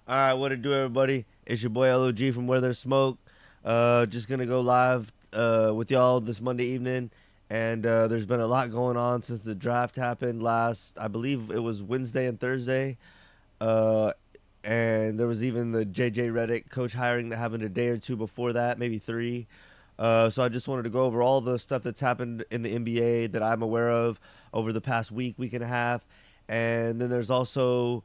All right, what it do, everybody? It's your boy LOG from Where There's Smoke. Just gonna go live with y'all this Monday evening, and there's been a lot going on since the draft happened last. I believe it was Wednesday and Thursday, uh, and there was even the JJ Redick coach hiring that happened a day or two before that, maybe three. So I just wanted to go over all the stuff that's happened in the NBA that I'm aware of over the past week and a half, and then there's also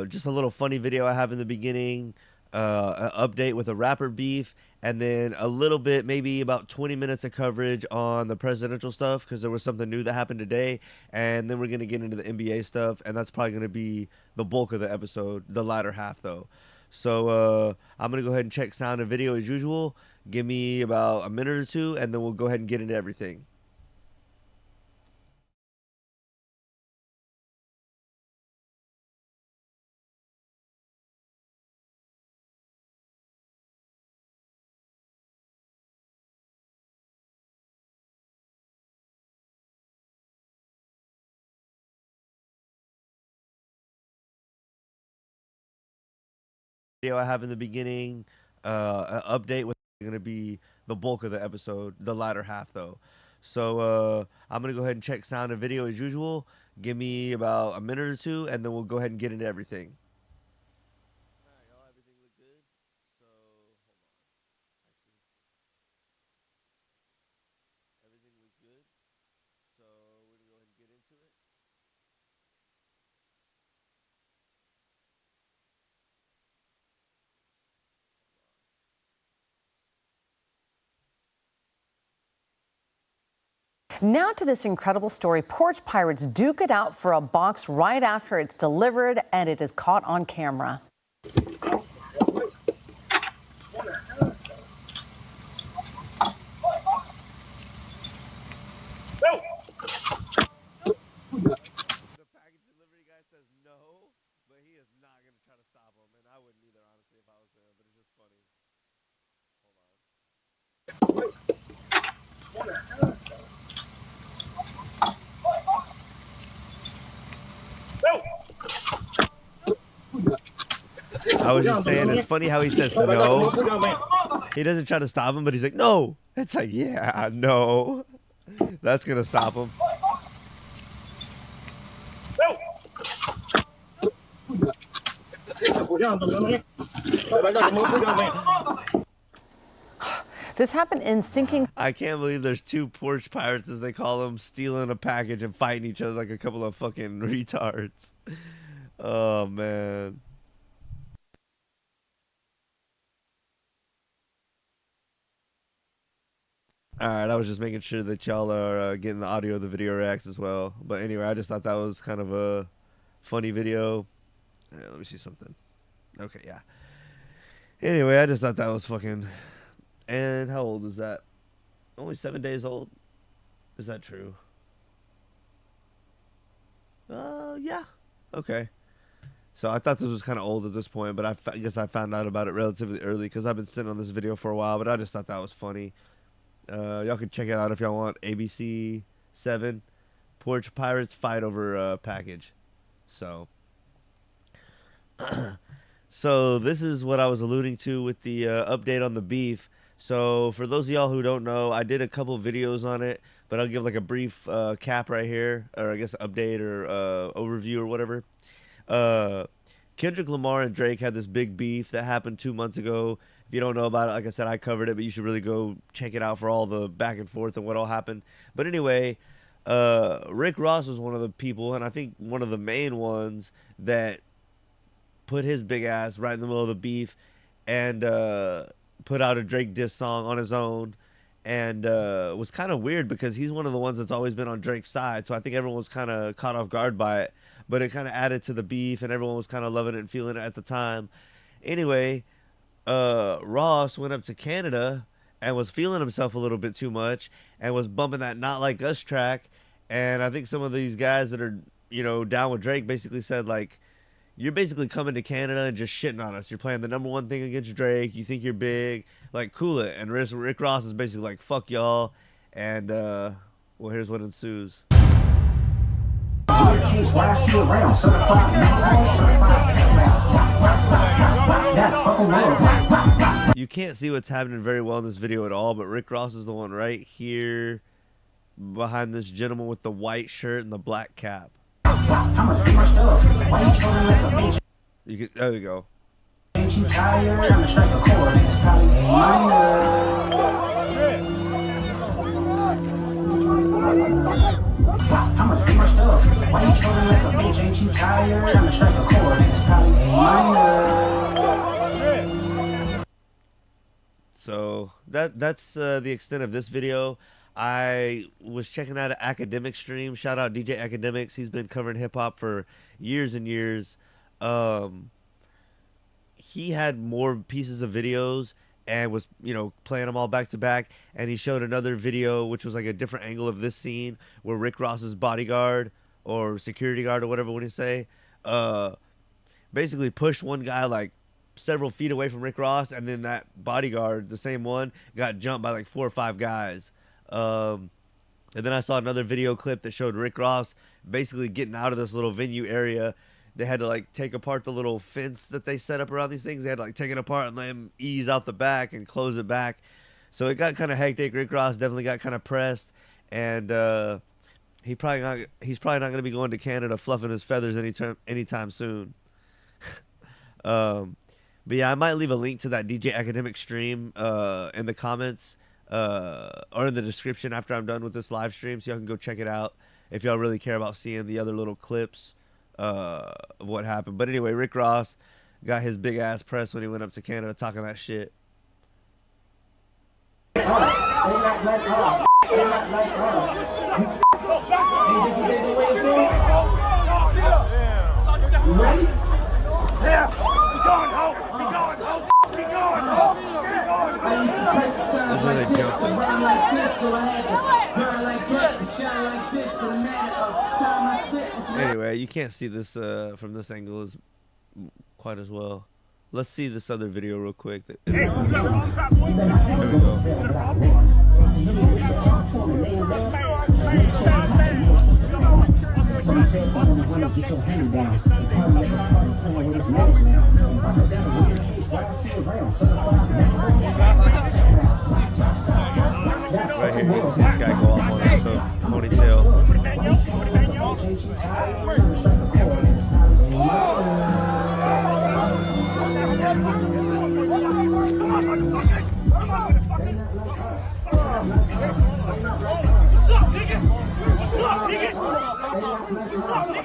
just a little funny video I have in the beginning, an update with a rapper beef, and then a little bit, maybe about 20 minutes of coverage on the presidential stuff because there was something new that happened today, and then we're gonna get into the NBA stuff, and that's probably gonna be the bulk of the episode, the latter half though. So I'm gonna go ahead and check sound and video as usual. Give me about a minute or two, and then we'll go ahead and get into everything. Video I have in the beginning, an update with going to be the bulk of the episode, the latter half though. So I'm gonna go ahead and check sound and video as usual. Give me about a minute or two, and then we'll go ahead and get into everything. All right, y'all, everything look good. So hold on. Actually, everything looks good. So we're gonna go ahead and get into it. Now to this incredible story. Porch Pirates duke it out for a box right after it's delivered, and it is caught on camera. The package delivery guy says no, but he is not going to try to stop him, and I wouldn't either, honestly, if I was there, but it's just funny. I was just saying, it's funny how he says no. He doesn't try to stop him, but he's like, no. It's like, yeah, no. That's going to stop him. This happened in sinking. I can't believe there's two porch pirates, as they call them, stealing a package and fighting each other like a couple of fucking retards. Oh, man. Alright, I was just making sure that y'all are getting the audio of the video reacts as well. But anyway, I just thought that was kind of a funny video. Let me see something. Okay, yeah. Anyway, I just thought that was fucking... And how old is that? Only 7 days old? Is that true? Yeah. Okay. So I thought this was kind of old at this point, but I guess I found out about it relatively early because I've been sitting on this video for a while, but I just thought that was funny. Y'all can check it out if y'all want. ABC 7 Porch Pirates fight over package. So so this is what I was alluding to with the update on the beef. So for those of y'all who don't know, I did a couple videos on it, but I'll give like a brief cap right here, or I guess update or overview or whatever. Kendrick Lamar and Drake had this big beef that happened 2 months ago. If you don't know about it, like I said, I covered it, but you should really go check it out for all the back and forth and what all happened. But anyway, Rick Ross was one of the people, and I think one of the main ones that put his big ass right in the middle of the beef and put out a Drake diss song on his own. And was kind of weird because he's one of the ones that's always been on Drake's side. So I think everyone was kind of caught off guard by it. But it kind of added to the beef, and everyone was kind of loving it and feeling it at the time. Anyway, Ross went up to Canada and was feeling himself a little bit too much and was bumping that Not Like Us track. And I think some of these guys that are, down with Drake basically said, like, you're basically coming to Canada and just shitting on us. You're playing the number one thing against Drake. You think you're big. Like, cool it. And Rick Ross is basically like, fuck y'all. And, well, here's what ensues. Last year round, certified, certified. You can't see what's happening very well in this video at all, but Rick Ross is the one right here behind this gentleman with the white shirt and the black cap. You can, there you go. So that's the extent of this video. I was checking out an academic stream. Shout out DJ Academics. He's been covering hip hop for years and years. He had more pieces of videos and was, playing them all back to back. And he showed another video, which was like a different angle of this scene where Rick Ross's bodyguard or security guard or whatever you say, basically pushed one guy like several feet away from Rick Ross, and then that bodyguard, the same one, got jumped by like 4 or 5 guys. And then I saw another video clip that showed Rick Ross basically getting out of this little venue area. They had to like take apart the little fence that they set up around these things. They had to like take it apart and let him ease out the back and close it back. So it got kind of hectic. Rick Ross definitely got kind of pressed, and he's probably not going to be going to Canada fluffing his feathers anytime soon. But yeah, I might leave a link to that DJ Academic stream in the comments or in the description after I'm done with this live stream, so y'all can go check it out if y'all really care about seeing the other little clips of what happened. But anyway, Rick Ross got his big ass press when he went up to Canada talking that shit. Ready? Yeah. Be going home. Be going home. Be going home. Be going home. Anyway, you can't see this from this angle as quite as well. Let's see this other video real quick. There we go. Right here, you can see this guy go off on his ponytail. What's up, nigga? What's up, nigga? What's up, nigga?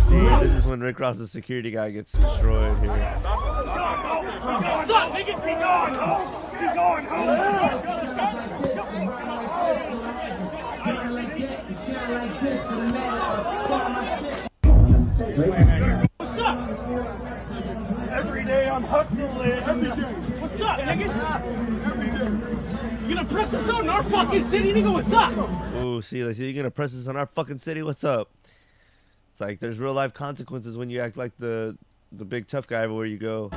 See, this is when Rick Ross's security guy gets destroyed here. What's up, nigga? Be going home. Be going home. What's up? Every day I'm hustling. What's up, nigga? You gonna press us on our fucking city, nigga? What's up? Ooh, see, like, you gonna press us on our fucking city? What's up? It's like there's real life consequences when you act like the big tough guy everywhere you go.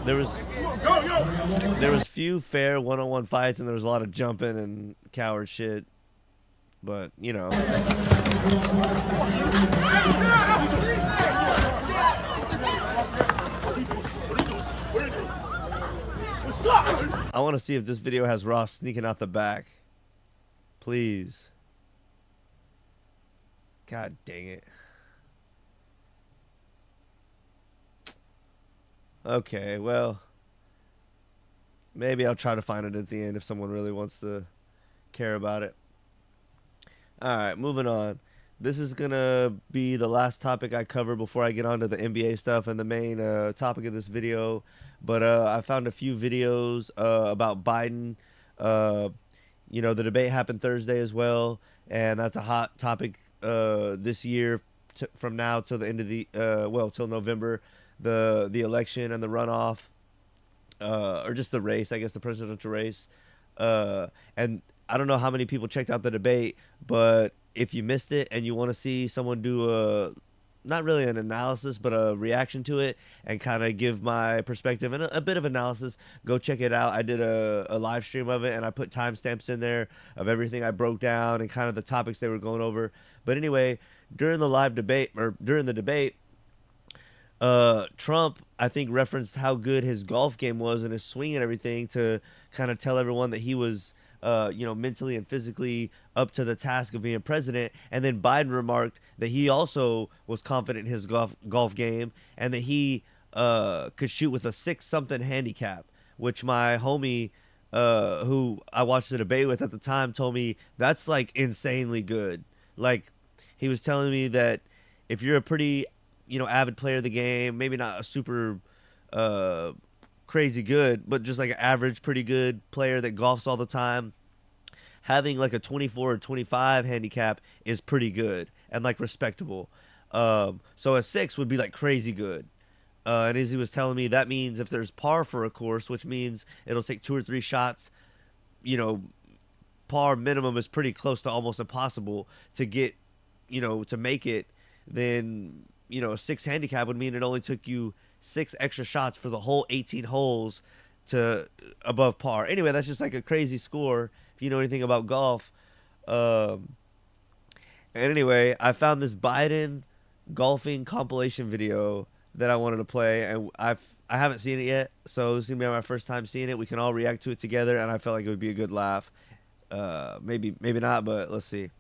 There was few fair one-on-one fights, and there was a lot of jumping and coward shit. But, you know. I want to see if this video has Ross sneaking out the back. Please. God dang it. Okay, well. Maybe I'll try to find it at the end if someone really wants to care about it. Alright, moving on. This is going to be the last topic I cover before I get on to the NBA stuff and the main topic of this video. But I found a few videos about Biden. You know, the debate happened Thursday as well. And that's a hot topic this year from now till the end of the, till November. The election and the runoff. Or just the race, I guess, the presidential race. And I don't know how many people checked out the debate, but if you missed it and you want to see someone do a not really an analysis, but a reaction to it and kind of give my perspective and a bit of analysis, go check it out. I did a live stream of it, and I put timestamps in there of everything I broke down and kind of the topics they were going over. But anyway, during the live debate, or during the debate, Trump, I think, referenced how good his golf game was and his swing and everything to kind of tell everyone that he was, mentally and physically up to the task of being president. And then Biden remarked that he also was confident in his golf game and that he could shoot with a 6-something handicap, which my homie, who I watched the debate with at the time, told me that's like insanely good. Like, he was telling me that if you're a pretty avid player of the game, maybe not a super crazy good, but just like an average, pretty good player that golfs all the time, having like a 24 or 25 handicap is pretty good and like respectable. So a 6 would be like crazy good. And as he was telling me, that means if there's par for a course, which means it'll take 2 or 3 shots, par minimum is pretty close to almost impossible to get, to make it, then a 6 handicap would mean it only took you 6 extra shots for the whole 18 holes to above par. Anyway, that's just like a crazy score if you know anything about golf. And anyway, I found this Biden golfing compilation video that I wanted to play, and I haven't seen it yet, so this is gonna be my first time seeing it. We can all react to it together, and I felt like it would be a good laugh. Maybe not, but let's see.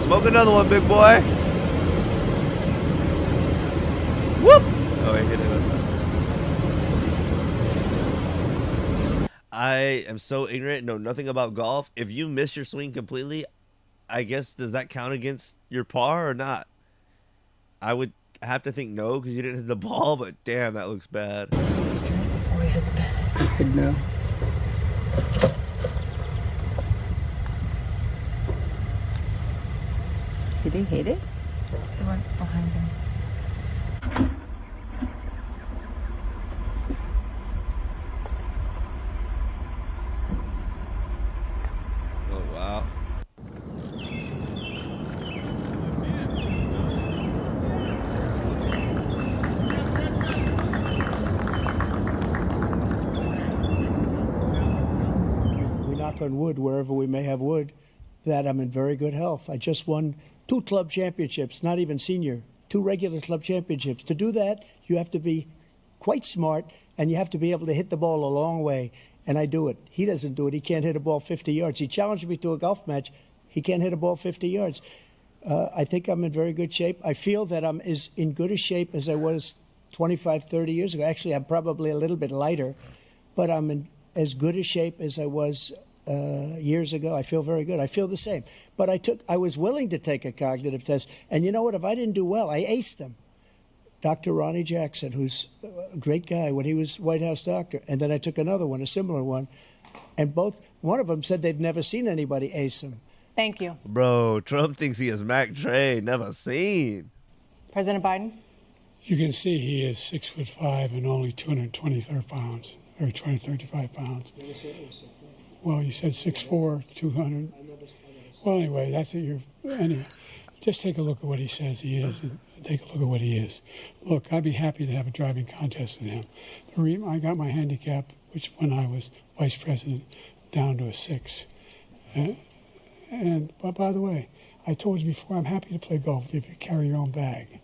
Smoke another one, big boy. Whoop! Oh, I hit it. I am so ignorant, know nothing about golf. If you miss your swing completely, I guess, does that count against your par or not? I would have to think no, because you didn't hit the ball, but damn, that looks bad. Before we hit the bed. No. Did he hit it? It went behind him. Oh, wow. We knock on wood wherever we may have wood, that I'm in very good health. I just won 2 club championships, not even senior, 2 regular club championships. To do that, you have to be quite smart, and you have to be able to hit the ball a long way, and I do it. He doesn't do it. He can't hit a ball 50 yards. He challenged me to a golf match. He can't hit a ball 50 yards. I think I'm in very good shape. I feel that I'm as in good a shape as I was 25, 30 years ago. Actually, I'm probably a little bit lighter, but I'm in as good a shape as I was years ago. I feel very good. I feel the same. But I was willing to take a cognitive test. And you know what? If I didn't do well, I aced him. Dr. Ronnie Jackson, who's a great guy when he was White House doctor. And then I took another one, a similar one. And one of them said they've never seen anybody ace him. Thank you. Bro, Trump thinks he is Mac Trey, never seen. President Biden? You can see he is 6'5" and only 223 pounds, or 235 pounds. Well, you said 6'4", 200. Well, anyway, that's what anyway, just take a look at what he says he is, and take a look at what he is. Look, I'd be happy to have a driving contest with him. I got my handicap, which when I was vice president, down to a 6. But by the way, I told you before, I'm happy to play golf if you carry your own bag.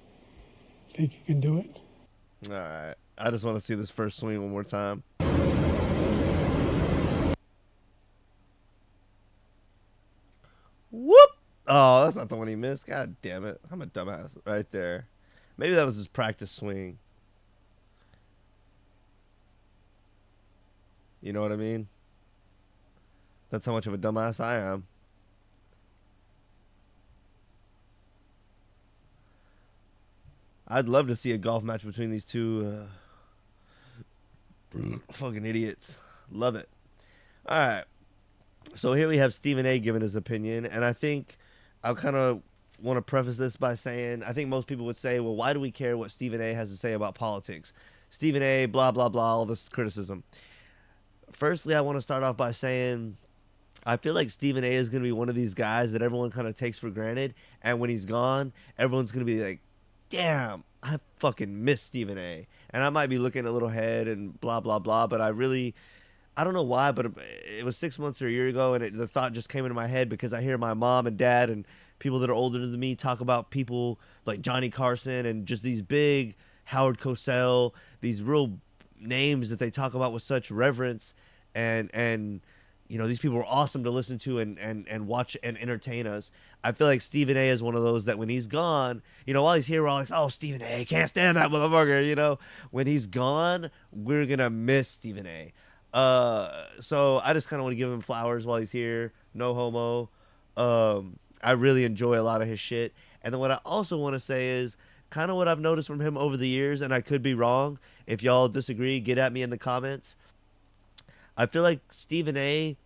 Think you can do it? All right. I just want to see this first swing one more time. Whoop! Oh, that's not the one he missed. God damn it. I'm a dumbass right there. Maybe that was his practice swing. You know what I mean? That's how much of a dumbass I am. I'd love to see a golf match between these two fucking idiots. Love it. All right. So here we have Stephen A. giving his opinion, and I think I kind of want to preface this by saying, I think most people would say, well, why do we care what Stephen A has to say about politics? Stephen A, blah, blah, blah, all this criticism. Firstly, I want to start off by saying I feel like Stephen A is going to be one of these guys that everyone kind of takes for granted. And when he's gone, everyone's going to be like, damn, I fucking miss Stephen A. And I might be looking a little ahead and blah, blah, blah. But I don't know why, but it was 6 months or a year ago. And the thought just came into my head because I hear my mom and dad and people that are older than me talk about people like Johnny Carson and just these big Howard Cosell, these real names that they talk about with such reverence. And you know, these people were awesome to listen to and watch and entertain us. I feel like Stephen A is one of those that when he's gone, you know, while he's here, we're all like, oh, Stephen A, can't stand that motherfucker, you know. When he's gone, we're going to miss Stephen A. So I just kind of want to give him flowers while he's here. No homo. I really enjoy a lot of his shit. And then what I also want to say is kind of what I've noticed from him over the years, and I could be wrong. If y'all disagree, get at me in the comments. I feel like Stephen A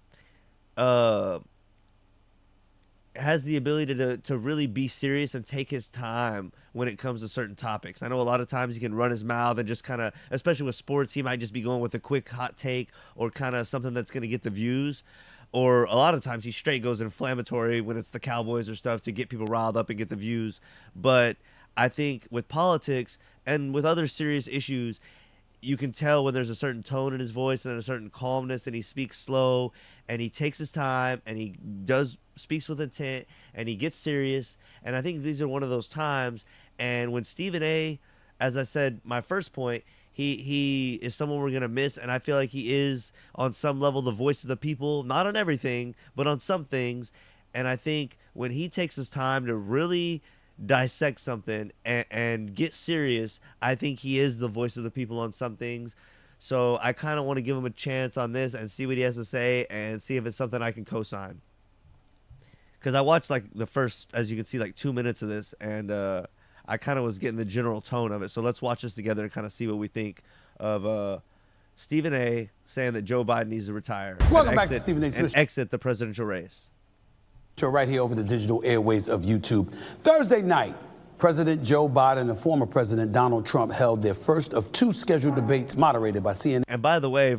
has the ability to really be serious and take his time when it comes to certain topics. I know a lot of times he can run his mouth and just kind of, especially with sports, he might just be going with a quick hot take or kind of something that's going to get the views. Or a lot of times he straight goes inflammatory when it's the Cowboys or stuff to get people riled up and get the views. But I think with politics and with other serious issues, you can tell when there's a certain tone in his voice and a certain calmness, and he speaks slow and he takes his time and he speaks with intent and he gets serious. And I think these are one of those times. And when Stephen A, as I said, my first point, he is someone we're going to miss. And I feel like he is on some level the voice of the people, not on everything, but on some things. And I think when he takes his time to really dissect something and get serious, I think he is the voice of the people on some things. So I kind of want to give him a chance on this and see what he has to say and see if it's something I can co-sign. Because I watched like the first, as you can see, like 2 minutes of this, and I kind of was getting the general tone of it. So let's watch this together and kind of see what we think of Stephen A saying that Joe Biden needs to retire. Welcome back to Stephen A. And exit the presidential race. Right here over the digital airways of YouTube. Thursday night, President Joe Biden and former President Donald Trump held their first of two scheduled debates moderated by CNN. And by the way,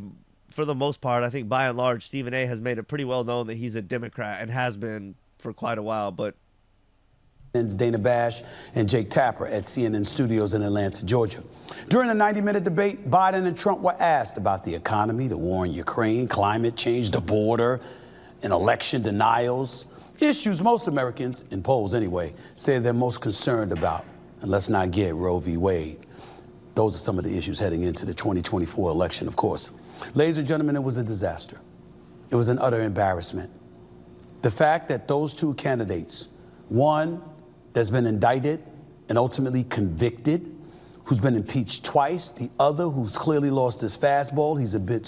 for the most part, I think by and large, Stephen A has made it pretty well known that he's a Democrat and has been for quite a while. But Dana Bash and Jake Tapper at CNN Studios in Atlanta, Georgia. During the 90-minute debate, Biden and Trump were asked about the economy, the war in Ukraine, climate change, the border, and election denials. Issues most Americans, in polls anyway, say they're most concerned about. And let's not get Roe v. Wade. Those are some of the issues heading into the 2024 election, of course. Ladies and gentlemen, it was a disaster. It was an utter embarrassment. The fact that those two candidates, one that's been indicted and ultimately convicted, who's been impeached twice, the other who's clearly lost his fastball, he's a bit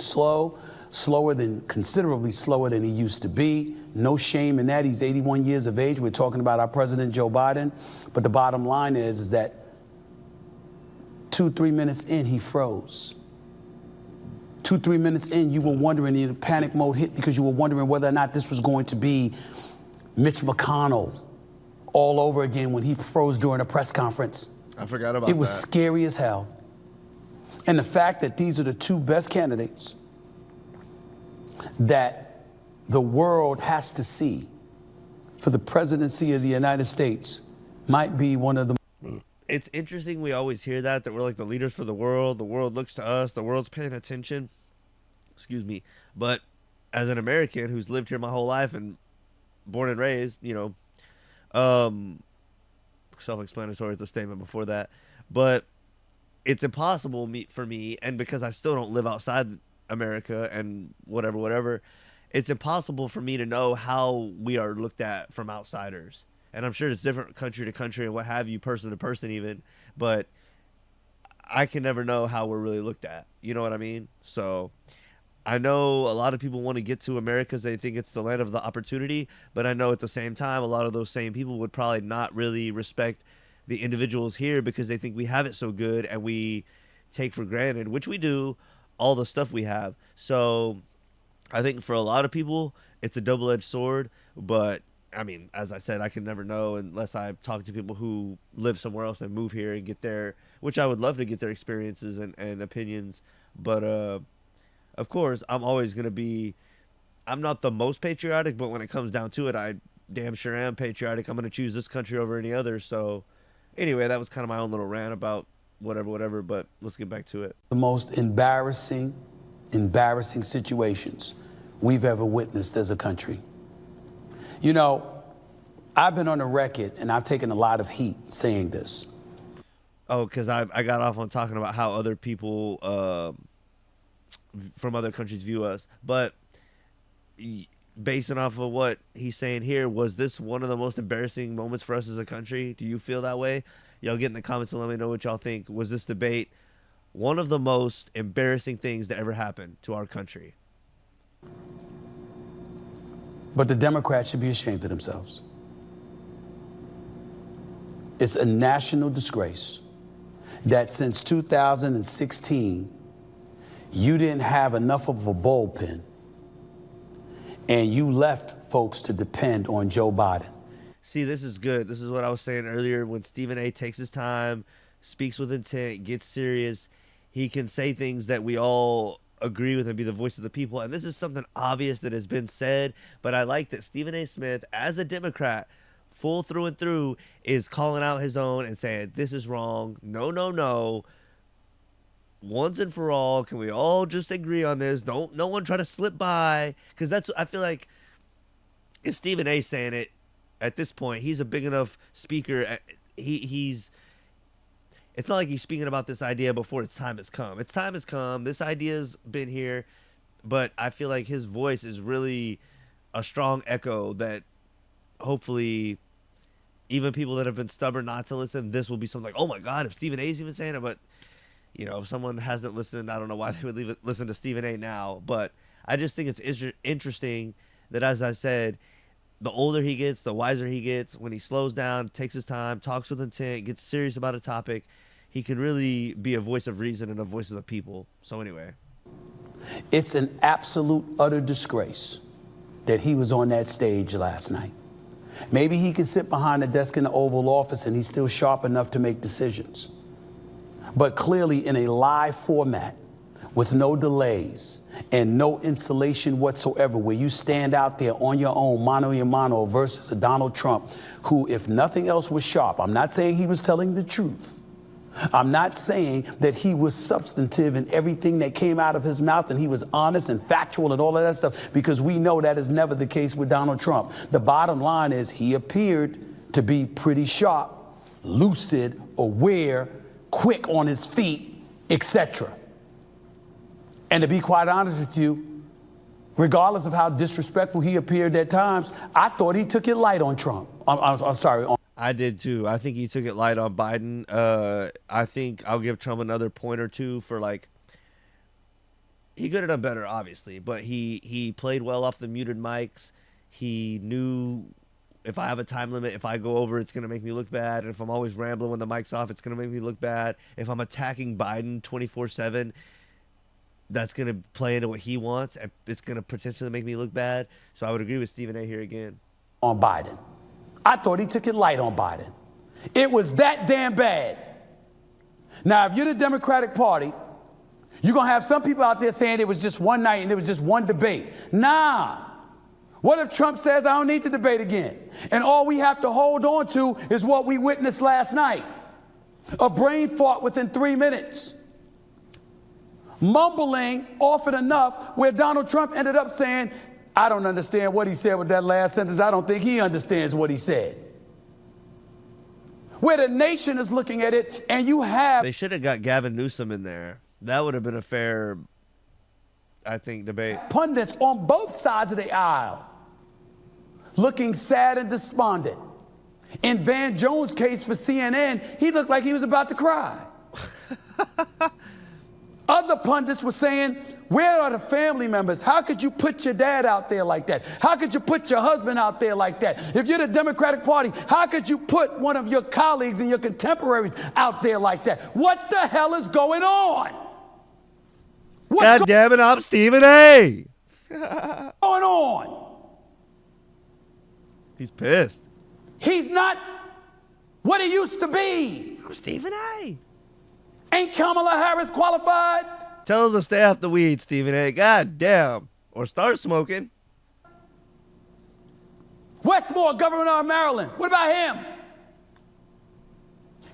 considerably slower than he used to be. No shame in that. He's 81 years of age. We're talking about our president, Joe Biden. But the bottom line is that 2-3 minutes in, he froze. 2-3 minutes in, you were wondering, the panic mode hit because you were wondering whether or not this was going to be Mitch McConnell all over again when he froze during a press conference. I forgot about that. It was scary as hell. And the fact that these are the two best candidates that the world has to see for the presidency of the United States might be one of the... It's interesting we always hear that we're like the leaders for the world looks to us, the world's paying attention. Excuse me. But as an American who's lived here my whole life and born and raised, you know, self-explanatory is the statement before that, but it's impossible for me, and because I still don't live outside America and whatever, it's impossible for me to know how we are looked at from outsiders. And I'm sure it's different country to country and what have you, person to person even, but I can never know how we're really looked at. You know what I mean? So I know a lot of people want to get to America because they think it's the land of the opportunity, but I know at the same time, a lot of those same people would probably not really respect the individuals here because they think we have it so good and we take for granted, which we do, all the stuff we have. So I think for a lot of people, it's a double-edged sword, but I mean, as I said, I can never know unless I talk to people who live somewhere else and move here and get their, which I would love to get their experiences and opinions. But of course, I'm always going to be, I'm not the most patriotic, but when it comes down to it, I damn sure am patriotic. I'm going to choose this country over any other. So anyway, that was kind of my own little rant about whatever, but let's get back to it. The most embarrassing situations we've ever witnessed as a country. You know, I've been on the record, and I've taken a lot of heat saying this. Oh, because I got off on talking about how other people from other countries view us. But basing off of what he's saying here, was this one of the most embarrassing moments for us as a country? Do you feel that way? Y'all get in the comments and let me know what y'all think. Was this debate one of the most embarrassing things that ever happened to our country? But the Democrats should be ashamed of themselves. It's a national disgrace that since 2016, you didn't have enough of a bullpen and you left folks to depend on Joe Biden. See, this is good. This is what I was saying earlier. When Stephen A. takes his time, speaks with intent, gets serious, he can say things that we all agree with and be the voice of the people. And this is something obvious that has been said, but I like that Stephen A. Smith, as a Democrat, full through and through, is calling out his own and saying, this is wrong. No. Once and for all, can we all just agree on this? Don't no one try to slip by. Because that's, I feel like, if Stephen A. saying it, at this point, he's a big enough speaker. He's it's not like he's speaking about this idea before its time has come. Its time has come. This idea's been here. But I feel like his voice is really a strong echo that hopefully even people that have been stubborn not to listen, this will be something like, oh my God, if Stephen A's even saying it. But, you know, if someone hasn't listened, I don't know why they would listen to Stephen A. now. But I just think it's interesting that, as I said, the older he gets, the wiser he gets. When he slows down, takes his time, talks with intent, gets serious about a topic, he can really be a voice of reason and a voice of the people. So anyway. It's an absolute, utter disgrace that he was on that stage last night. Maybe he could sit behind a desk in the Oval Office and he's still sharp enough to make decisions. But clearly in a live format, with no delays and no insulation whatsoever, where you stand out there on your own, mano a mano, versus a Donald Trump, who, if nothing else, was sharp. I'm not saying he was telling the truth. I'm not saying that he was substantive in everything that came out of his mouth and he was honest and factual and all of that stuff, because we know that is never the case with Donald Trump. The bottom line is he appeared to be pretty sharp, lucid, aware, quick on his feet, etc. And to be quite honest with you, regardless of how disrespectful he appeared at times, I thought he took it light on Trump. I'm sorry. I did too. I think he took it light on Biden. I think I'll give Trump another point or two for, like, he could have done better, obviously, but he played well off the muted mics. He knew, if I have a time limit, if I go over, it's going to make me look bad. And if I'm always rambling when the mic's off, it's going to make me look bad. If I'm attacking Biden 24/7, that's going to play into what he wants, and it's going to potentially make me look bad. So I would agree with Stephen A. here again. On Biden. I thought he took it light on Biden. It was that damn bad. Now, if you're the Democratic Party, you're going to have some people out there saying it was just one night and it was just one debate. Nah. What if Trump says, I don't need to debate again? And all we have to hold on to is what we witnessed last night. A brain fart within 3 minutes. Mumbling often enough where Donald Trump ended up saying, I don't understand what he said with that last sentence. I don't think he understands what he said. Where the nation is looking at it, and you have... They should have got Gavin Newsom in there. That would have been a fair, I think, debate. Pundits on both sides of the aisle looking sad and despondent. In Van Jones' case for CNN, he looked like he was about to cry. Other pundits were saying, where are the family members? How could you put your dad out there like that? How could you put your husband out there like that? If you're the Democratic Party, how could you put one of your colleagues and your contemporaries out there like that? What the hell is going on? God damn it, I'm Stephen A. Going on? He's pissed. He's not what he used to be. I'm Stephen A. Ain't Kamala Harris qualified? Tell him to stay off the weed, Stephen A. God damn. Or start smoking. Westmore, governor of Maryland. What about him?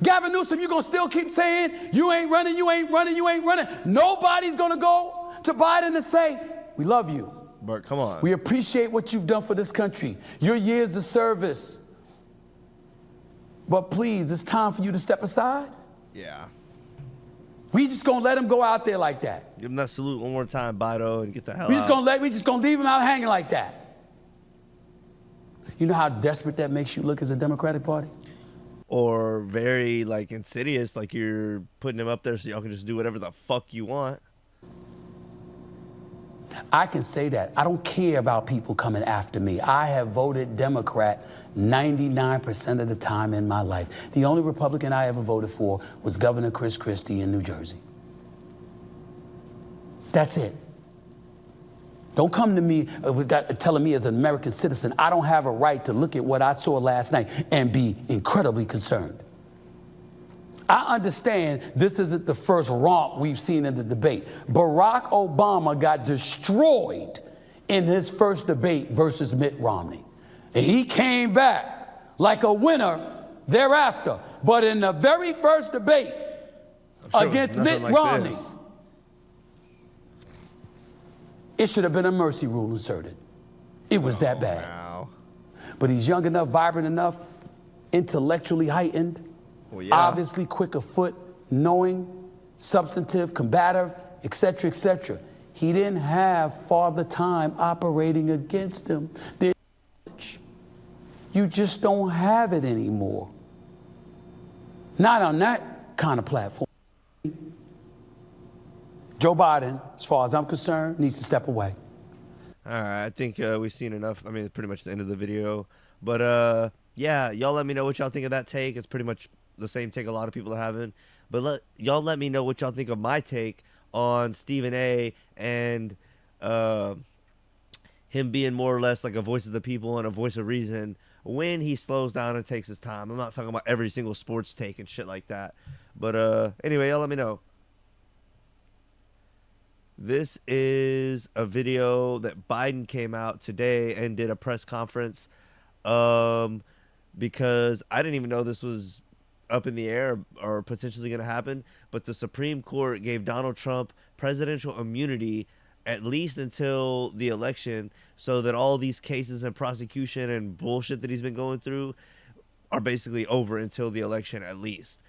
Gavin Newsom, you gonna still keep saying, you ain't running, you ain't running, you ain't running. Nobody's gonna go to Biden and say, we love you. But come on. We appreciate what you've done for this country, your years of service. But please, it's time for you to step aside. Yeah. We just gonna let him go out there like that. Give him that salute one more time, Bido, and get the hell We out. just gonna leave him out hanging like that. You know how desperate that makes you look as a Democratic Party? Or very, like, insidious, like you're putting him up there so y'all can just do whatever the fuck you want. I can say that. I don't care about people coming after me. I have voted Democrat 99% of the time in my life. The only Republican I ever voted for was Governor Chris Christie in New Jersey. That's it. Don't come to me telling me as an American citizen I don't have a right to look at what I saw last night and be incredibly concerned. I understand this isn't the first romp we've seen in the debate. Barack Obama got destroyed in his first debate versus Mitt Romney. And he came back like a winner thereafter. But in the very first debate against Mitt Romney, it should have been a mercy rule inserted. It was that bad. Wow. But he's young enough, vibrant enough, intellectually heightened, obviously quick of foot, knowing, substantive, combative, etc., etc. He didn't have Father Time operating against him. You just don't have it anymore. Not on that kind of platform. Joe Biden, as far as I'm concerned, needs to step away. All right, I think we've seen enough. I mean, it's pretty much the end of the video. But, yeah, y'all let me know what y'all think of that take. It's pretty much the same take a lot of people are having. But y'all let me know what y'all think of my take on Stephen A. and him being more or less like a voice of the people and a voice of reason when he slows down and takes his time. I'm not talking about every single sports take and shit like that. But anyway, y'all let me know. This is a video that Biden came out today and did a press conference because I didn't even know this was up in the air or potentially going to happen. But the Supreme Court gave Donald Trump presidential immunity at least until the election so that all these cases and prosecution and bullshit that he's been going through are basically over until the election at least.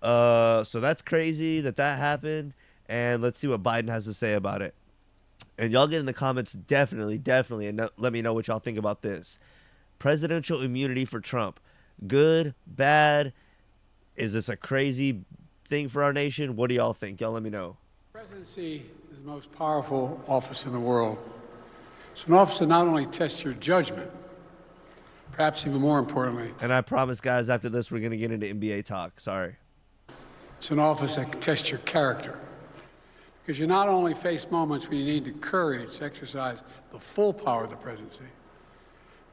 So that's crazy that happened. And let's see what Biden has to say about it. And y'all get in the comments definitely, and let me know what y'all think about this. Presidential immunity for Trump. Good, bad? Is this a crazy thing for our nation? What do y'all think? Y'all let me know. The presidency is the most powerful office in the world. It's an office that not only tests your judgment, perhaps even more importantly. And I promise, guys, after this, we're going to get into NBA talk. Sorry. It's an office that tests your character. Because you not only face moments when you need the courage to exercise the full power of the presidency,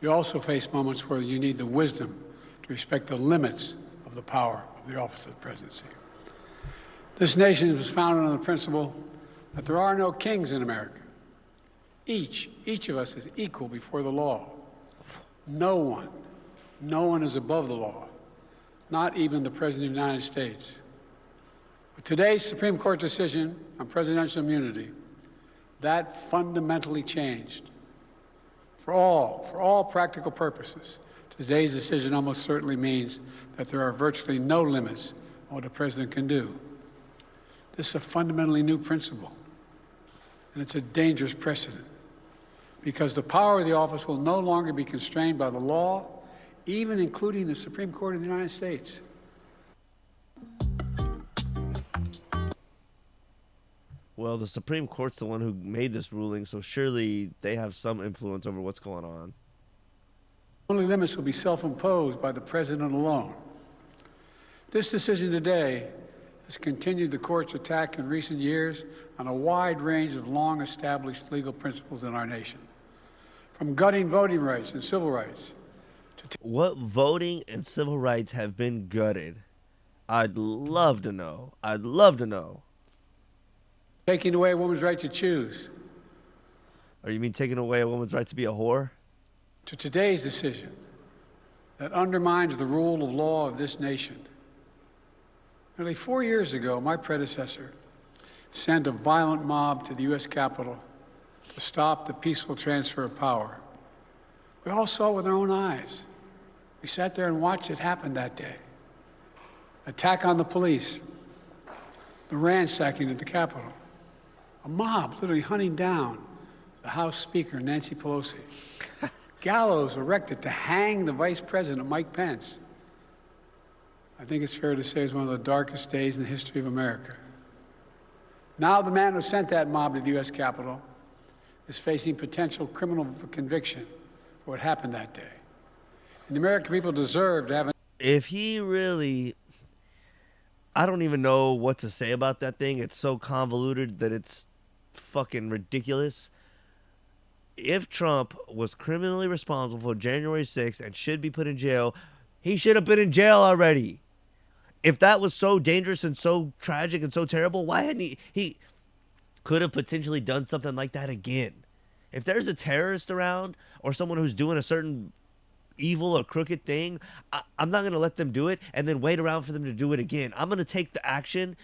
you also face moments where you need the wisdom to respect the limits of the power of the office of the presidency. This nation was founded on the principle that there are no kings in America. Each of us is equal before the law. No one is above the law, not even the President of the United States. With today's Supreme Court decision on presidential immunity, that fundamentally changed. For all practical purposes, today's decision almost certainly means that there are virtually no limits on what a president can do. This is a fundamentally new principle, and it's a dangerous precedent, because the power of the office will no longer be constrained by the law, even including the Supreme Court of the United States. Well, the Supreme Court's the one who made this ruling, so surely they have some influence over what's going on. Only limits will be self-imposed by the president alone. This decision today has continued the court's attack in recent years on a wide range of long-established legal principles in our nation, from gutting voting rights and civil rights What voting and civil rights have been gutted? I'd love to know. I'd love to know. Taking away a woman's right to choose. Or you mean taking away a woman's right to be a whore? To today's decision that undermines the rule of law of this nation. Nearly 4 years ago, my predecessor sent a violent mob to the U.S. Capitol to stop the peaceful transfer of power. We all saw it with our own eyes. We sat there and watched it happen that day. Attack on the police, the ransacking at the Capitol, a mob literally hunting down the House Speaker, Nancy Pelosi, gallows erected to hang the Vice President, Mike Pence. I think it's fair to say it was one of the darkest days in the history of America. Now the man who sent that mob to the U.S. Capitol is facing potential criminal conviction for what happened that day. And the American people deserve to have If he really... I don't even know what to say about that thing. It's so convoluted that it's fucking ridiculous. If Trump was criminally responsible for January 6th and should be put in jail, he should have been in jail already. If that was so dangerous and so tragic and so terrible, why hadn't he could have potentially done something like that again. If there's a terrorist around or someone who's doing a certain evil or crooked thing, I'm not going to let them do it and then wait around for them to do it again. I'm going to take the action,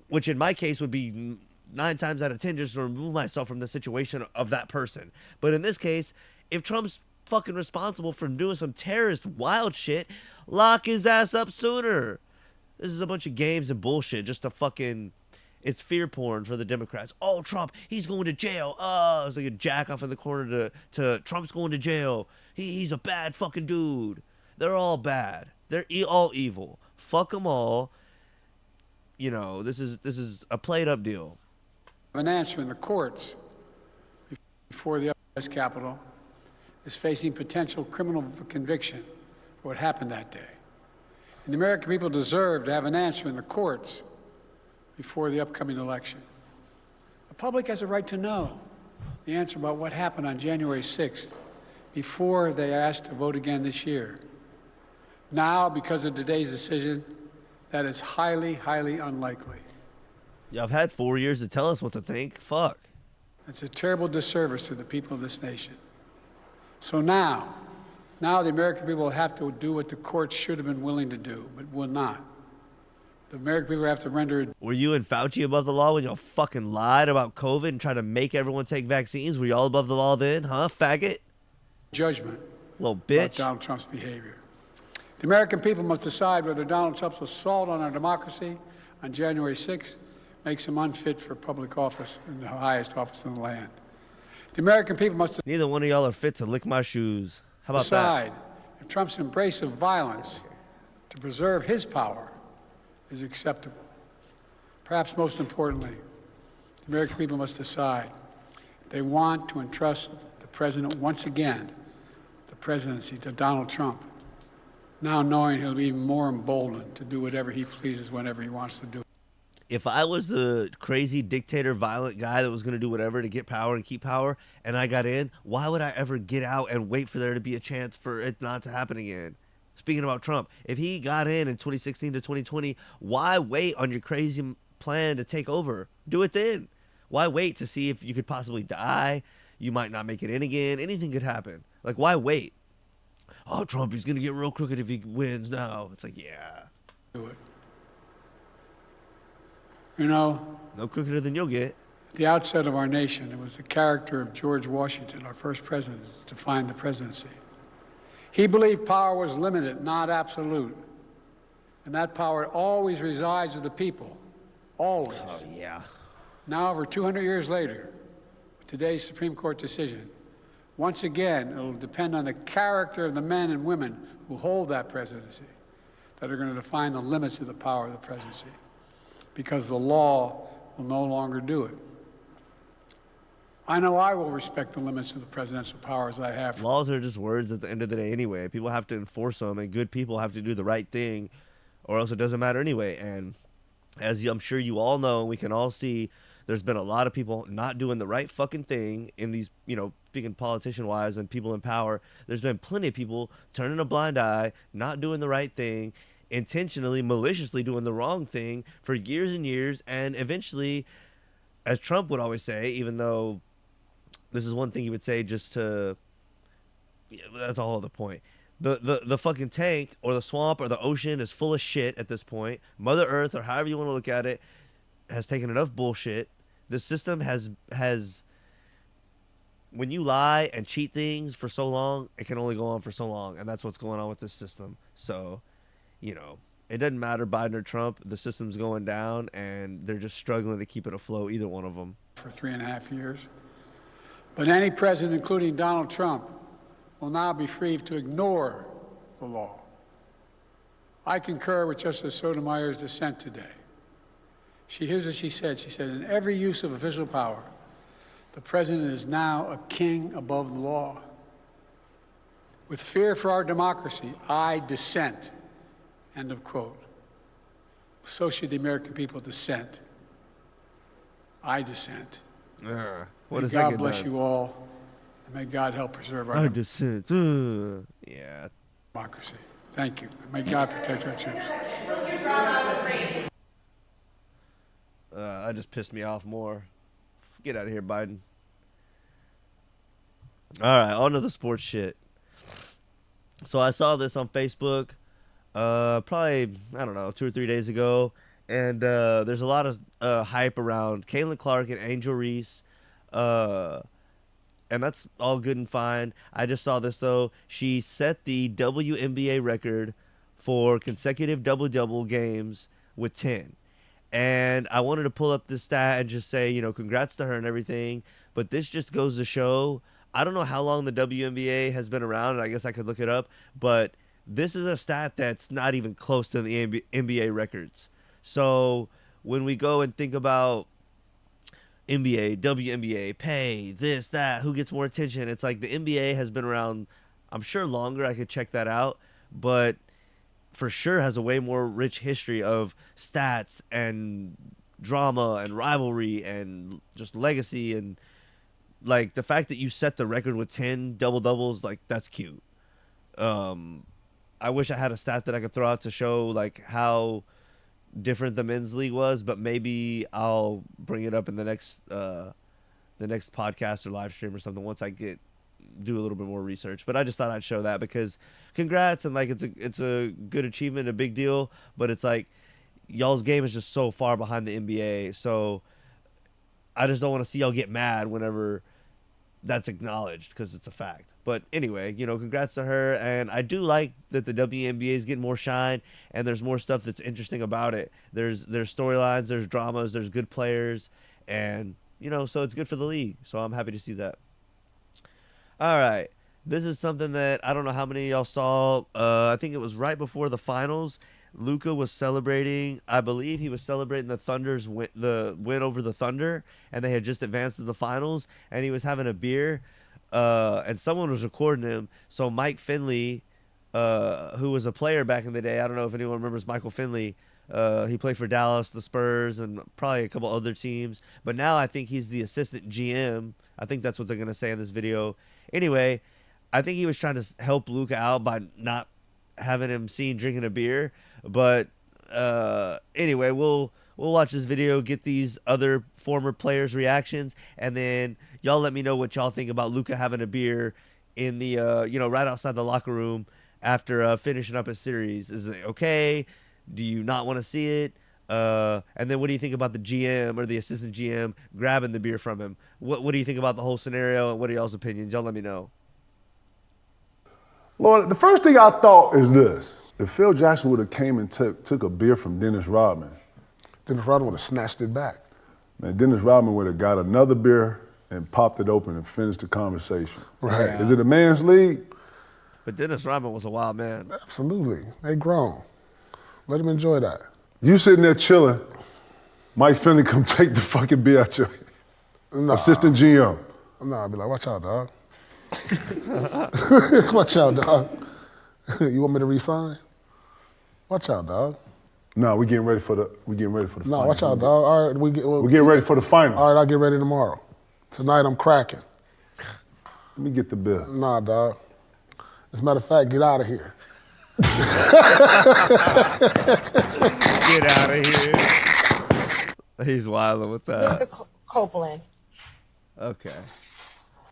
which in my case would be 9 times out of 10 just to remove myself from the situation of that person. But in this case, if Trump's fucking responsible for doing some terrorist wild shit, lock his ass up sooner. This is a bunch of games and bullshit just to fucking... It's fear porn for the Democrats. Oh, Trump, he's going to jail. Oh, it's like a jack off in the corner to Trump's going to jail. He's a bad fucking dude. They're all bad. They're all evil. Fuck them all. You know, this is a played up deal. An answer in the courts before the U.S. Capitol is facing potential criminal conviction for what happened that day. And the American people deserve to have an answer in the courts before the upcoming election. The public has a right to know the answer about what happened on January 6th before they are asked to vote again this year. Now, because of today's decision, that is highly, highly unlikely. Yeah, I've had 4 years to tell us what to think. Fuck. It's a terrible disservice to the people of this nation. So now the American people will have to do what the courts should have been willing to do, but will not. The American people have to render... Were you and Fauci above the law when y'all fucking lied about COVID and tried to make everyone take vaccines? Were y'all above the law then, huh, faggot? Judgment. Little bitch. About Donald Trump's behavior. The American people must decide whether Donald Trump's assault on our democracy on January 6th makes him unfit for public office in the highest office in the land. The American people must Neither one of y'all are fit to lick my shoes. How about decide if Trump's embrace of violence to preserve his power is acceptable. Perhaps most importantly, the American people must decide if they want to entrust the president once again, the presidency, to Donald Trump, now knowing he'll be even more emboldened to do whatever he pleases whenever he wants to do it. If I was the crazy dictator, violent guy that was going to do whatever to get power and keep power, and I got in, why would I ever get out and wait for there to be a chance for it not to happen again? Speaking about Trump, if he got in 2016 to 2020, why wait on your crazy plan to take over? Do it then. Why wait to see if you could possibly die? You might not make it in again. Anything could happen. Like, why wait? Oh, Trump, he's going to get real crooked if he wins now. It's like, yeah. Do it. You know, no crookeder than you'll get. At the outset of our nation, it was the character of George Washington, our first president, to define the presidency. He believed power was limited, not absolute. And that power always resides with the people. Always. Oh, yeah. Now, over 200 years later, with today's Supreme Court decision, once again, it will depend on the character of the men and women who hold that presidency that are going to define the limits of the power of the presidency, because the law will no longer do it. I know I will respect the limits of the presidential powers I have. Laws are just words at the end of the day anyway. People have to enforce them, and good people have to do the right thing, or else it doesn't matter anyway. And as I'm sure you all know, we can all see, There's been a lot of people not doing the right fucking thing in these, speaking politician-wise and people in power. There's been plenty of people turning a blind eye, not doing the right thing, intentionally, maliciously doing the wrong thing for years and years, and eventually, as Trump would always say, even though this is one thing he would say just to, that's a whole other point. The fucking tank or the swamp or the ocean is full of shit at this point. Mother Earth, or however you want to look at it, has taken enough bullshit. The system has when you lie and cheat things for so long, it can only go on for so long, and that's what's going on with this system. So, it doesn't matter Biden or Trump. The system's going down, and they're just struggling to keep it afloat, either one of them. For 3.5 years. But any president, including Donald Trump, will now be free to ignore the law. I concur with Justice Sotomayor's dissent today. Here's what she said. She said, in every use of official power, the president is now a king above the law. With fear for our democracy, I dissent. End of quote. So should the American people dissent. I dissent. What May is God bless you all, and may God help preserve our dissent. Yeah. democracy. Thank you. And may God protect our troops. That just pissed me off more. Get out of here, Biden. All right, on to the sports shit. So I saw this on Facebook probably, 2 or 3 days ago. And there's a lot of hype around Caitlin Clark and Angel Reese. And that's all good and fine. I just saw this, though. She set the WNBA record for consecutive double-double games with 10. And I wanted to pull up this stat and just say, congrats to her and everything. But this just goes to show, I don't know how long the WNBA has been around, and I guess I could look it up. But this is a stat that's not even close to the NBA records. So when we go and think about NBA, WNBA, pay, this, that, who gets more attention, it's like the NBA has been around, I'm sure longer, I could check that out, but for sure has a way more rich history of stats and drama and rivalry and just legacy, and like the fact that you set the record with 10 double-doubles, like that's cute. I wish I had a stat that I could throw out to show like how different the men's league was, but maybe I'll bring it up in the next podcast or live stream or something once I do a little bit more research. But I just thought I'd show that because congrats, and like it's a good achievement, a big deal, but it's like y'all's game is just so far behind the NBA, so I just don't want to see y'all get mad whenever that's acknowledged, because it's a fact. But anyway, congrats to her, and I do like that the WNBA is getting more shine, and there's more stuff that's interesting about it. There's storylines, there's dramas, there's good players, and so it's good for the league. So I'm happy to see that. All right, this is something that I don't know how many of y'all saw. I think it was right before the finals. Luka was celebrating. I believe he was celebrating the Thunder's the win over the Thunder, and they had just advanced to the finals, and he was having a beer. And someone was recording him. So Mike Finley, who was a player back in the day, I don't know if anyone remembers Michael Finley. He played for Dallas, the Spurs, and probably a couple other teams. But now I think he's the assistant GM. I think that's what they're going to say in this video. Anyway, I think he was trying to help Luka out by not having him seen drinking a beer. But anyway, we'll watch this video, get these other former players' reactions, and then y'all let me know what y'all think about Luka having a beer in the right outside the locker room after finishing up his series. Is it okay? Do you not want to see it? And then what do you think about the GM or the assistant GM grabbing the beer from him? What do you think about the whole scenario, and what are y'all's opinions? Y'all let me know. Lord, the first thing I thought is this. If Phil Jackson would have came and took a beer from Dennis Rodman, Dennis Rodman would have snatched it back. Man, Dennis Rodman would have got another beer and popped it open and finished the conversation. Right. Yeah. Is it a man's league? But Dennis Rodman was a wild man. Absolutely. They grown. Let him enjoy that. You sitting there chilling, Mike Finley come take the fucking beer out your assistant GM. No, I'd be like, watch out, dog. Watch out, dog. You want me to resign? Watch out, dog. No, we getting ready for the No, finals. watch out, dog. All right, We're getting ready for the finals. All right, I'll get ready tomorrow. Tonight I'm cracking. Let me get the bill. Nah, dog. As a matter of fact, get out of here. Get out of here. He's wilding with that. Mr. Copeland. Okay.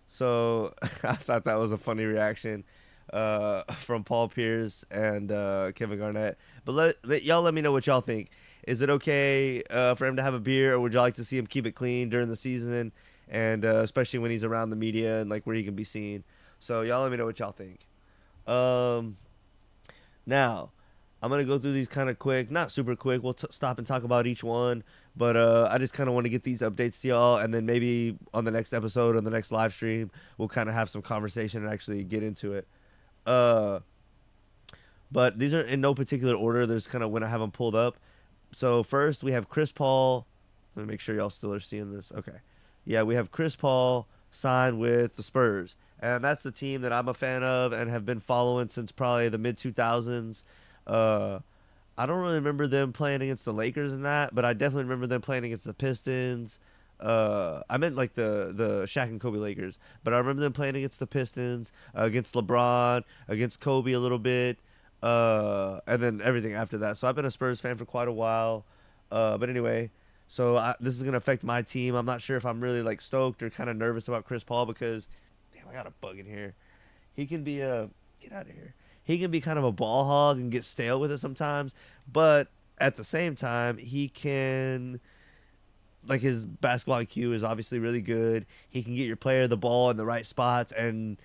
So I thought that was a funny reaction from Paul Pierce and Kevin Garnett. But y'all let me know what y'all think. Is it okay for him to have a beer, or would y'all like to see him keep it clean during the season, and especially when he's around the media and like where he can be seen? So y'all let me know what y'all think. Now, I'm going to go through these kind of quick, not super quick. We'll stop and talk about each one. But I just kind of want to get these updates to y'all. And then maybe on the next episode, on the next live stream, we'll kind of have some conversation and actually get into it. But these are in no particular order. There's kind of when I have them pulled up. So first, we have Chris Paul. Let me make sure y'all still are seeing this. Okay. Yeah, we have Chris Paul signed with the Spurs. And that's the team that I'm a fan of and have been following since probably the mid-2000s. I don't really remember them playing against the Lakers in that, but I definitely remember them playing against the Pistons. I meant like the Shaq and Kobe Lakers, but I remember them playing against the Pistons, against LeBron, against Kobe a little bit, and then everything after that. So I've been a Spurs fan for quite a while. But anyway, so this is going to affect my team. I'm not sure if I'm really like stoked or kind of nervous about Chris Paul because, damn, I got a bug in here. He can be get out of here. He can be kind of a ball hog and get stale with it sometimes, but at the same time, he can, like, his basketball IQ is obviously really good. He can get your player the ball in the right spots, and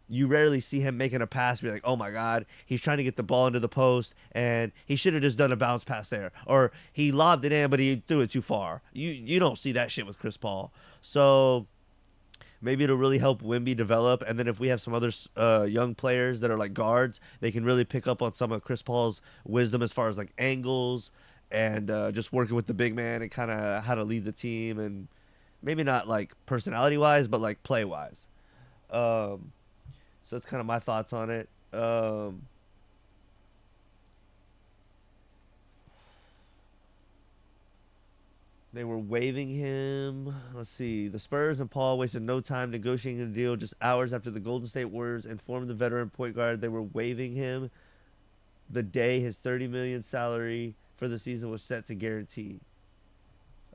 you rarely see him making a pass and be like, oh my God, he's trying to get the ball into the post, and he should have just done a bounce pass there. Or he lobbed it in, but he threw it too far. You don't see that shit with Chris Paul. So maybe it'll really help Wemby develop. And then if we have some other young players that are like guards, they can really pick up on some of Chris Paul's wisdom as far as like angles and just working with the big man and kind of how to lead the team. And maybe not like personality-wise, but like play-wise. So that's kind of my thoughts on it. They were waiving him. Let's see. The Spurs and Paul wasted no time negotiating a deal. Just hours after the Golden State Warriors informed the veteran point guard they were waiving him the day his $30 million salary for the season was set to guarantee.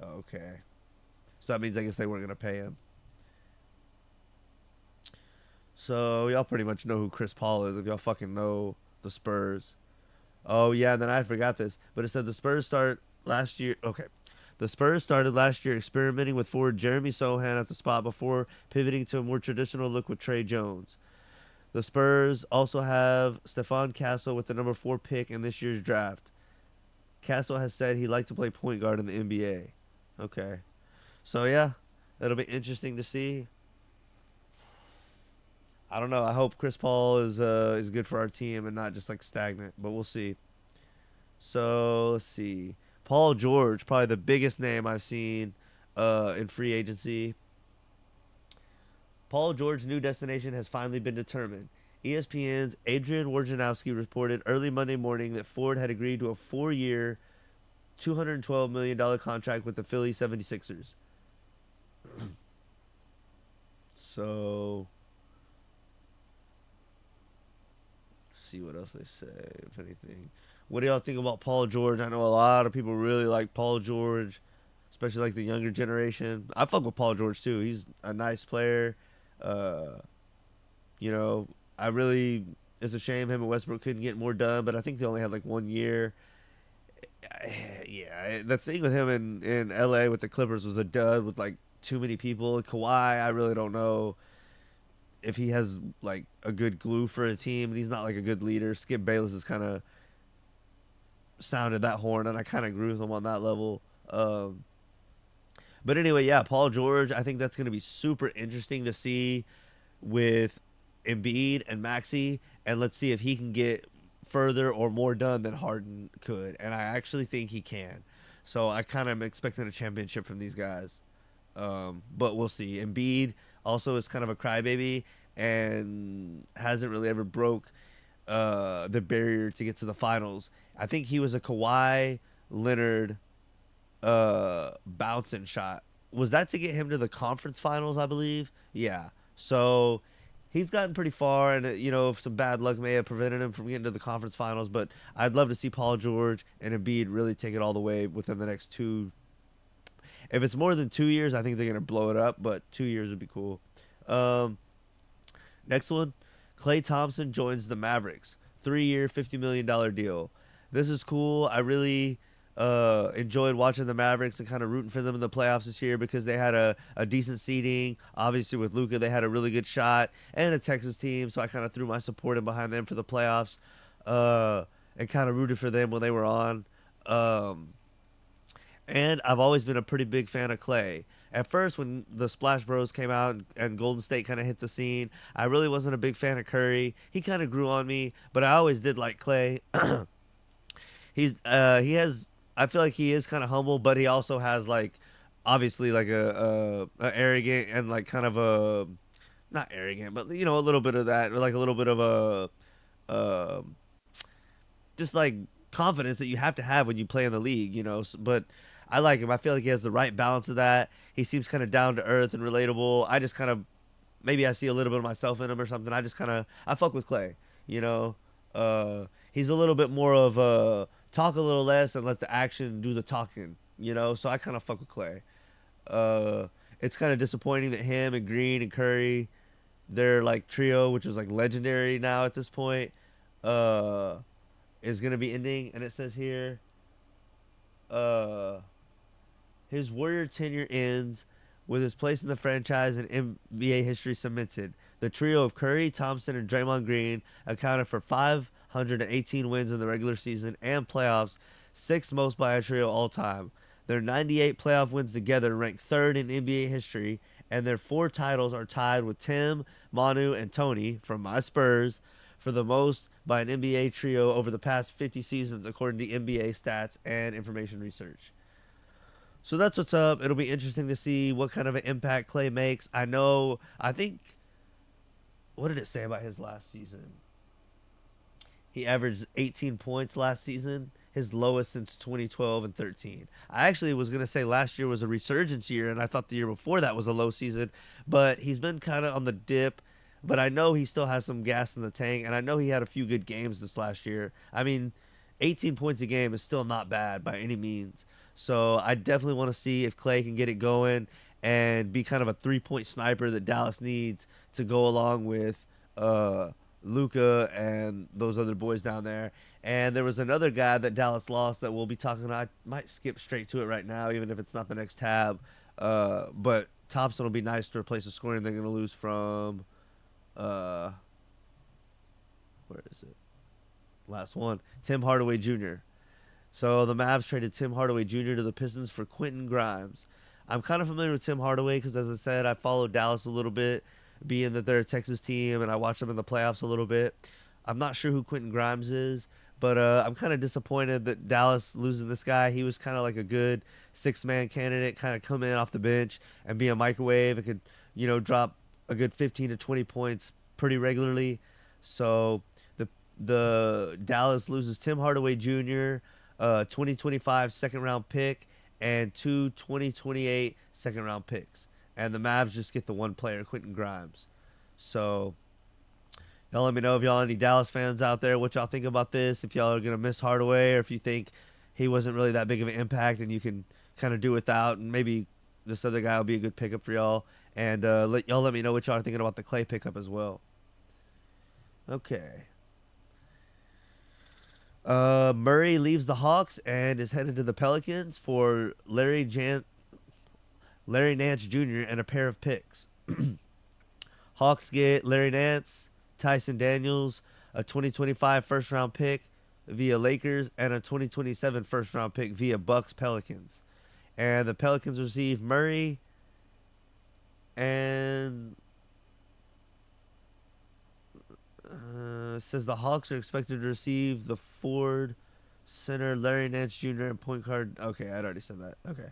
Okay. So that means I guess they weren't going to pay him. So y'all pretty much know who Chris Paul is if y'all fucking know the Spurs. Oh, yeah, and then I forgot this. But it said the Spurs start last year. Okay. The Spurs started last year experimenting with forward Jeremy Sohan at the spot before pivoting to a more traditional look with Trey Jones. The Spurs also have Stephon Castle with the number 4 pick in this year's draft. Castle has said he'd like to play point guard in the NBA. Okay. So, yeah, it'll be interesting to see. I don't know. I hope Chris Paul is good for our team and not just like stagnant, but we'll see. So, let's see. Paul George, probably the biggest name I've seen in free agency. Paul George's new destination has finally been determined. ESPN's Adrian Wojnarowski reported early Monday morning that Ford had agreed to a 4-year, $212 million contract with the Philly 76ers. So, let's see what else they say, if anything. What do y'all think about Paul George? I know a lot of people really like Paul George, especially like the younger generation. I fuck with Paul George too. He's a nice player. You know, it's a shame him and Westbrook couldn't get more done, but I think they only had like 1 year. Yeah, the thing with him in LA with the Clippers was a dud with like too many people. Kawhi, I really don't know if he has like a good glue for a team. He's not like a good leader. Skip Bayless is kind of sounded that horn, and I kind of agree with him on that level. But anyway, yeah, Paul George, I think that's going to be super interesting to see with Embiid and Maxey, and let's see if he can get further or more done than Harden could, and I actually think he can. So I kind of am expecting a championship from these guys, but we'll see. Embiid also is kind of a crybaby and hasn't really ever broke the barrier to get to the finals. I think he was a Kawhi Leonard bouncing shot. Was that to get him to the conference finals, I believe? Yeah. So he's gotten pretty far, and some bad luck may have prevented him from getting to the conference finals. But I'd love to see Paul George and Embiid really take it all the way within the next 2. If it's more than 2 years, I think they're gonna blow it up. But 2 years would be cool. Next one, Klay Thompson joins the Mavericks. 3-year, $50 million deal. This is cool. I really enjoyed watching the Mavericks and kind of rooting for them in the playoffs this year because they had a decent seeding. Obviously, with Luka, they had a really good shot and a Texas team, so I kind of threw my support in behind them for the playoffs and kind of rooted for them when they were on. And I've always been a pretty big fan of Klay. At first, when the Splash Bros came out and Golden State kind of hit the scene, I really wasn't a big fan of Curry. He kind of grew on me, but I always did like Klay. He has, I feel like he is kind of humble, but he also has obviously a arrogant and kind of a, not arrogant, but a little bit of that, or a little bit of a just confidence that you have to have when you play in the league, But I like him. I feel like he has the right balance of that. He seems kind of down to earth and relatable. I just kind of, maybe I see a little bit of myself in him or something. I fuck with Klay, He's a little bit more of talk a little less and let the action do the talking, So I kind of fuck with Klay. It's kind of disappointing that him and Green and Curry, their trio, which is legendary now at this point, is gonna be ending. And it says here, his Warrior tenure ends with his place in the franchise and NBA history cemented. The trio of Curry, Thompson, and Draymond Green accounted for 518 wins in the regular season and playoffs, 6th most by a trio all time. Their 98 playoff wins together rank 3rd in NBA history, and their 4 titles are tied with Tim, Manu, and Tony from my Spurs for the most by an NBA trio over the past 50 seasons, according to NBA stats and information research. So that's what's up. It'll be interesting to see what kind of an impact Klay makes. I think, what did it say about his last season? He averaged 18 points last season, his lowest since 2012 and 13. I actually was going to say last year was a resurgence year, and I thought the year before that was a low season, but he's been kind of on the dip. But I know he still has some gas in the tank, and I know he had a few good games this last year. 18 points a game is still not bad by any means. So I definitely want to see if Klay can get it going and be kind of a 3-point sniper that Dallas needs to go along with Luka and those other boys down there. And there was another guy that Dallas lost that we'll be talking about. I might skip straight to it right now, even if it's not the next tab. But Thompson will be nice to replace the scoring they're going to lose from... where is it? Last one. Tim Hardaway Jr. So the Mavs traded Tim Hardaway Jr. to the Pistons for Quentin Grimes. I'm kind of familiar with Tim Hardaway because, as I said, I followed Dallas a little bit, being that they're a Texas team, and I watched them in the playoffs a little bit. I'm not sure who Quentin Grimes is, but I'm kind of disappointed that Dallas losing this guy. He was kind of like a good 6-man candidate, kind of come in off the bench and be a microwave and could, drop a good 15 to 20 points pretty regularly. So the Dallas loses Tim Hardaway Jr., 2025 second-round pick, and 2 2028 second-round picks. And the Mavs just get the one player, Quentin Grimes. So y'all let me know if y'all any Dallas fans out there, what y'all think about this, if y'all are going to miss Hardaway, or if you think he wasn't really that big of an impact and you can kind of do without, and maybe this other guy will be a good pickup for y'all. And let me know what y'all are thinking about the Klay pickup as well. Okay. Murray leaves the Hawks and is headed to the Pelicans for Larry Nance Jr. and a pair of picks. Hawks get Larry Nance, Tyson Daniels, a 2025 first-round pick via Lakers, and a 2027 first-round pick via Bucks Pelicans. And the Pelicans receive Murray and says the Hawks are expected to receive the forward, center, Larry Nance Jr. and point guard. Okay, I'd already said that. Okay.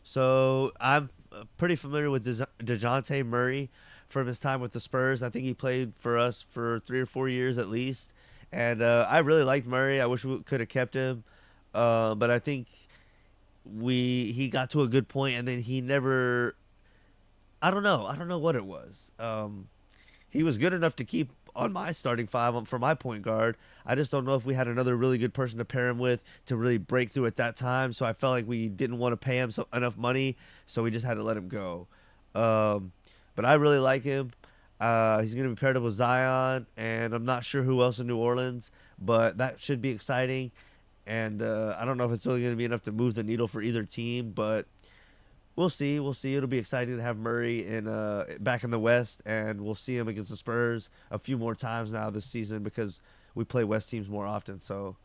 So I'm pretty familiar with Dejonte Murray from his time with the Spurs. I think he played for us for 3 or 4 years at least. And I really liked Murray. I wish we could have kept him. But I think he got to a good point, and then he never. I don't know. I don't know what it was. He was good enough to keep on my starting five for my point guard. I just don't know if we had another really good person to pair him with to really break through at that time. So I felt like we didn't want to pay him enough money, so we just had to let him go. But I really like him. He's going to be paired up with Zion, and I'm not sure who else in New Orleans, but that should be exciting. And I don't know if it's really going to be enough to move the needle for either team, but we'll see. We'll see. It'll be exciting to have Murray back in the West, and we'll see him against the Spurs a few more times now this season because we play West teams more often. So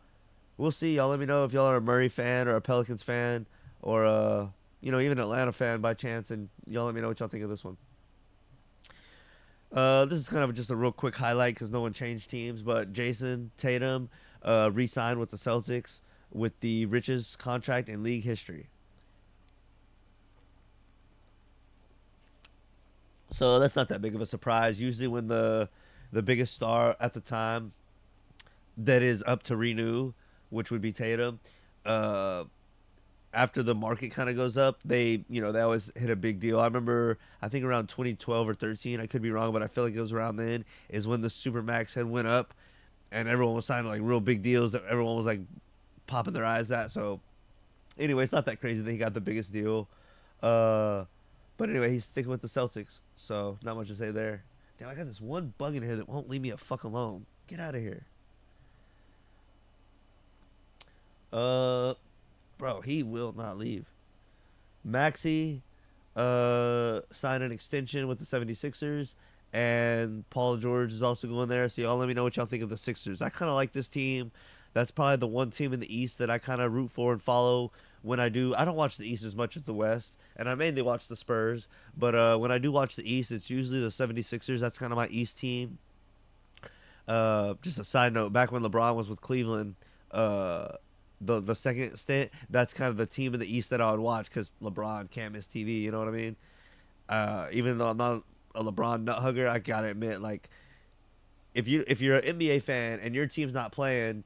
we'll see. Y'all let me know if y'all are a Murray fan or a Pelicans fan or even Atlanta fan by chance, and y'all let me know what y'all think of this one. This is kind of just a real quick highlight because no one changed teams, but Jason Tatum re-signed with the Celtics with the richest contract in league history. So that's not that big of a surprise. Usually when the biggest star at the time that is up to renew, which would be Tatum, after the market kind of goes up, they always hit a big deal. I remember, I think around 2012 or 13, I could be wrong, but I feel like it was around then, is when the Supermax had went up and everyone was signing like real big deals that everyone was like popping their eyes at. So anyway, it's not that crazy that he got the biggest deal. But anyway, he's sticking with the Celtics. So not much to say there. Damn, I got this one bug in here that won't leave me a fuck alone. Get out of here. Bro, he will not leave. Maxey signed an extension with the 76ers, and Paul George is also going there. So y'all let me know what y'all think of the Sixers. I kind of like this team. That's probably the one team in the East that I kind of root for and follow when I do. I don't watch the East as much as the West, and I mainly watch the Spurs. But when I do watch the East, it's usually the 76ers. That's kind of my East team. Just a side note, back when LeBron was with Cleveland, the second stint, that's kind of the team in the East that I would watch because LeBron can't miss TV, you know what I mean? Even though I'm not a LeBron nut hugger, I gotta admit, like, if you're an NBA fan and your team's not playing,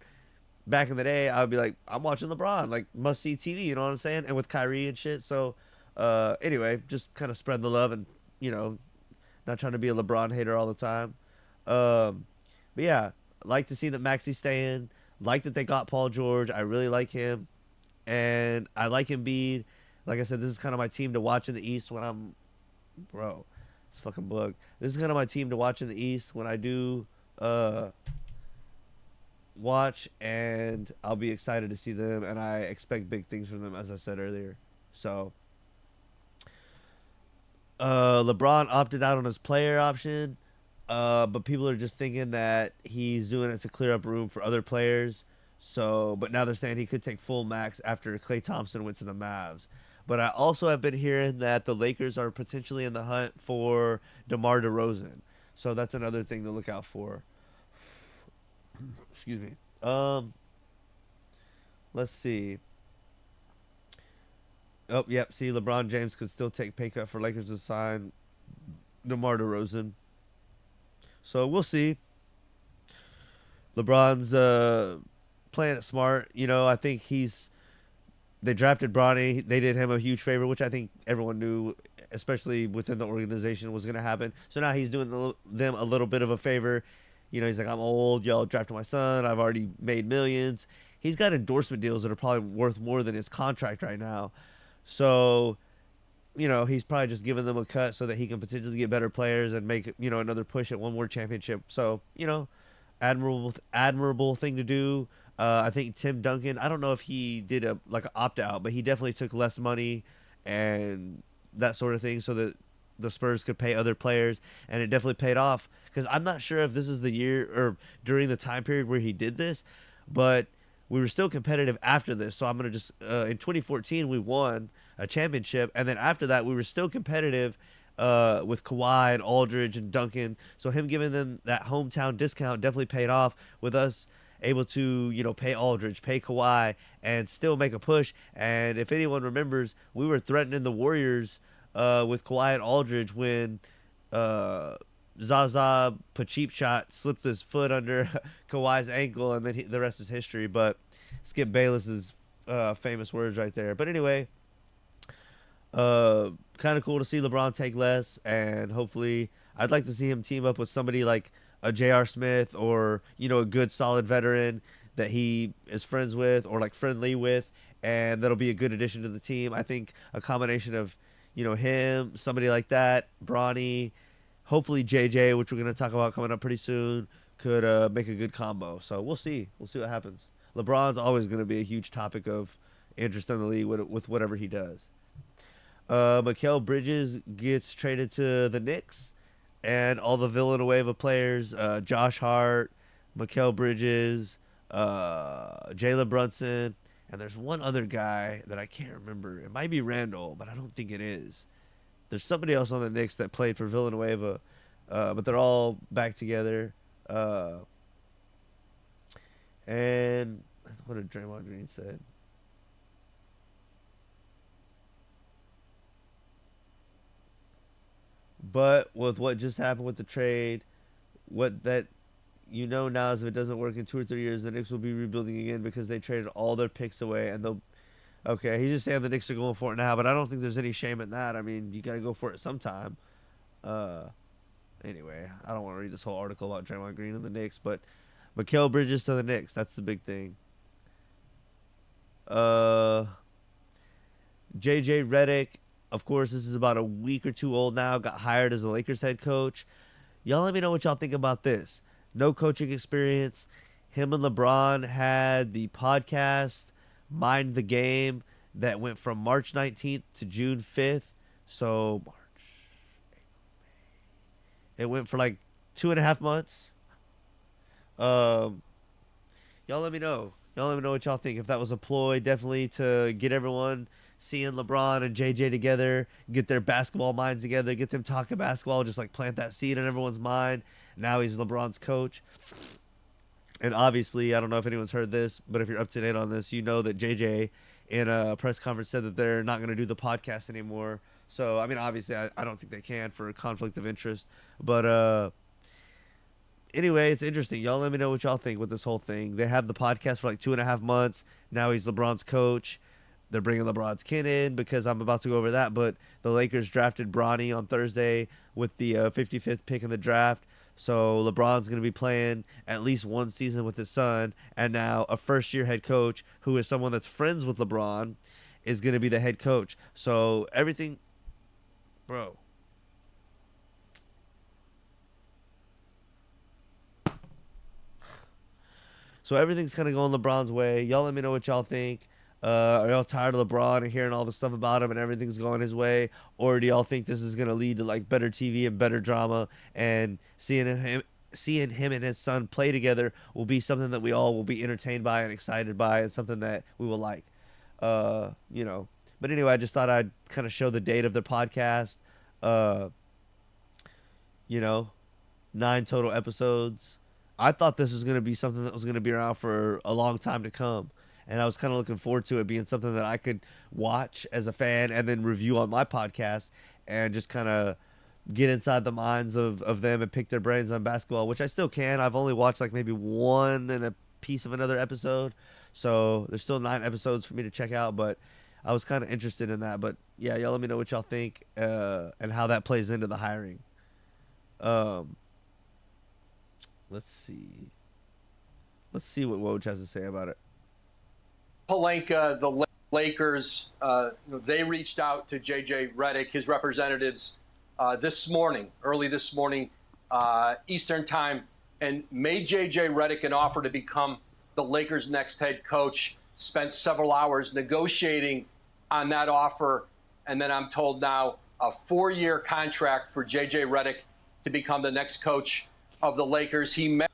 back in the day, I would be like, I'm watching LeBron, like, must see TV, you know what I'm saying? And with Kyrie and shit. So anyway, just kind of spread the love and, not trying to be a LeBron hater all the time. But yeah, like to see that Maxey's staying. Like that they got Paul George. I really like him. And I like Embiid. Like I said, this is kind of my team to watch in the East when I'm... Bro, it's fucking bug. This is kind of my team to watch in the East when I do watch. And I'll be excited to see them. And I expect big things from them, as I said earlier. So... LeBron opted out on his player option. But people are just thinking that he's doing it to clear up room for other players. So, but now they're saying he could take full max after Klay Thompson went to the Mavs. But I also have been hearing that the Lakers are potentially in the hunt for DeMar DeRozan. So that's another thing to look out for. Excuse me. Let's see. Oh, yep. See, LeBron James could still take pay cut for Lakers to sign DeMar DeRozan. So we'll see. LeBron's playing it smart. I think they drafted Bronny. They did him a huge favor, which I think everyone knew, especially within the organization, was going to happen. So now he's doing them a little bit of a favor. He's like, I'm old. Y'all drafted my son. I've already made millions. He's got endorsement deals that are probably worth more than his contract right now. So... he's probably just giving them a cut so that he can potentially get better players and make, another push at one more championship. So, admirable thing to do. I think Tim Duncan, I don't know if he did an opt-out, but he definitely took less money and that sort of thing so that the Spurs could pay other players, and it definitely paid off. Because I'm not sure if this is the year or during the time period where he did this, but we were still competitive after this. So I'm going to just, in 2014, we won a championship, and then after that we were still competitive with Kawhi and Aldridge and Duncan. So him giving them that hometown discount definitely paid off, with us able to pay Aldridge, pay Kawhi, and still make a push. And if anyone remembers, we were threatening the Warriors with Kawhi and Aldridge when Zaza Pacheep shot slipped his foot under Kawhi's ankle, and then the rest is history. But Skip Bayless is famous words right there. But anyway, kind of cool to see LeBron take less, and hopefully I'd like to see him team up with somebody like a J.R. Smith or, a good solid veteran that he is friends with or like friendly with, and that'll be a good addition to the team. I think a combination of, him, somebody like that, Bronny, hopefully JJ, which we're going to talk about coming up pretty soon, could make a good combo. So we'll see. We'll see what happens. LeBron's always going to be a huge topic of interest in the league with whatever he does. Mikal Bridges gets traded to the Knicks, and all the Villanueva players, Josh Hart, Mikal Bridges, Jalen Brunson, and there's one other guy that I can't remember. It might be Randall, but I don't think it is. There's somebody else on the Knicks that played for Villanueva, but they're all back together. And what did Draymond Green say? But with what just happened with the trade, now is if it doesn't work in 2 or 3 years, the Knicks will be rebuilding again because they traded all their picks away, and they'll. Okay, he's just saying the Knicks are going for it now, but I don't think there's any shame in that. I mean, you got to go for it sometime. Anyway, I don't want to read this whole article about Draymond Green and the Knicks, but Mikal Bridges to the Knicks, that's the big thing. JJ Redick, of course, this is about a week or two old now, got hired as the Lakers head coach. Y'all let me know what y'all think about this. No coaching experience. Him and LeBron had the podcast, Mind the Game, that went from March 19th to June 5th. So, it went for like 2.5 months. Y'all let me know. Y'all let me know what y'all think. If that was a ploy, definitely to get everyone seeing LeBron and JJ together, get their basketball minds together, get them talking basketball, just like plant that seed in everyone's mind. Now he's LeBron's coach. And obviously, I don't know if anyone's heard this, but if you're up to date on this, you know that JJ in a press conference said that they're not going to do the podcast anymore. So, I mean, obviously, I don't think they can for conflict of interest. But anyway, it's interesting. Y'all let me know what y'all think with this whole thing. They have the podcast for like 2.5 months. Now he's LeBron's coach. They're bringing LeBron's kid in because I'm about to go over that. But the Lakers drafted Bronny on Thursday with the 55th pick in the draft. So LeBron's going to be playing at least one season with his son. And now a first-year head coach who is someone that's friends with LeBron is going to be the head coach. So everything... Bro. So everything's kind of going LeBron's way. Y'all let me know what y'all think. Are y'all tired of LeBron and hearing all the stuff about him and everything's going his way? Or do y'all think this is going to lead to like better TV and better drama, and seeing him and his son play together will be something that we all will be entertained by and excited by, and something that we will like? But anyway, I just thought I'd kind of show the date of their podcast. 9 total episodes. I thought this was going to be something that was going to be around for a long time to come. And I was kind of looking forward to it being something that I could watch as a fan and then review on my podcast and just kind of get inside the minds of them and pick their brains on basketball, which I still can. I've only watched like maybe one and a piece of another episode. So there's still 9 episodes for me to check out, but I was kind of interested in that. But yeah, y'all let me know what y'all think and how that plays into the hiring. Let's see what Woj has to say about it. Pelinka, the Lakers, they reached out to JJ Redick, his representatives, early this morning, Eastern time, and made JJ Redick an offer to become the Lakers' next head coach. Spent several hours negotiating on that offer, and then I'm told now a 4-year contract for JJ Redick to become the next coach of the Lakers. He met.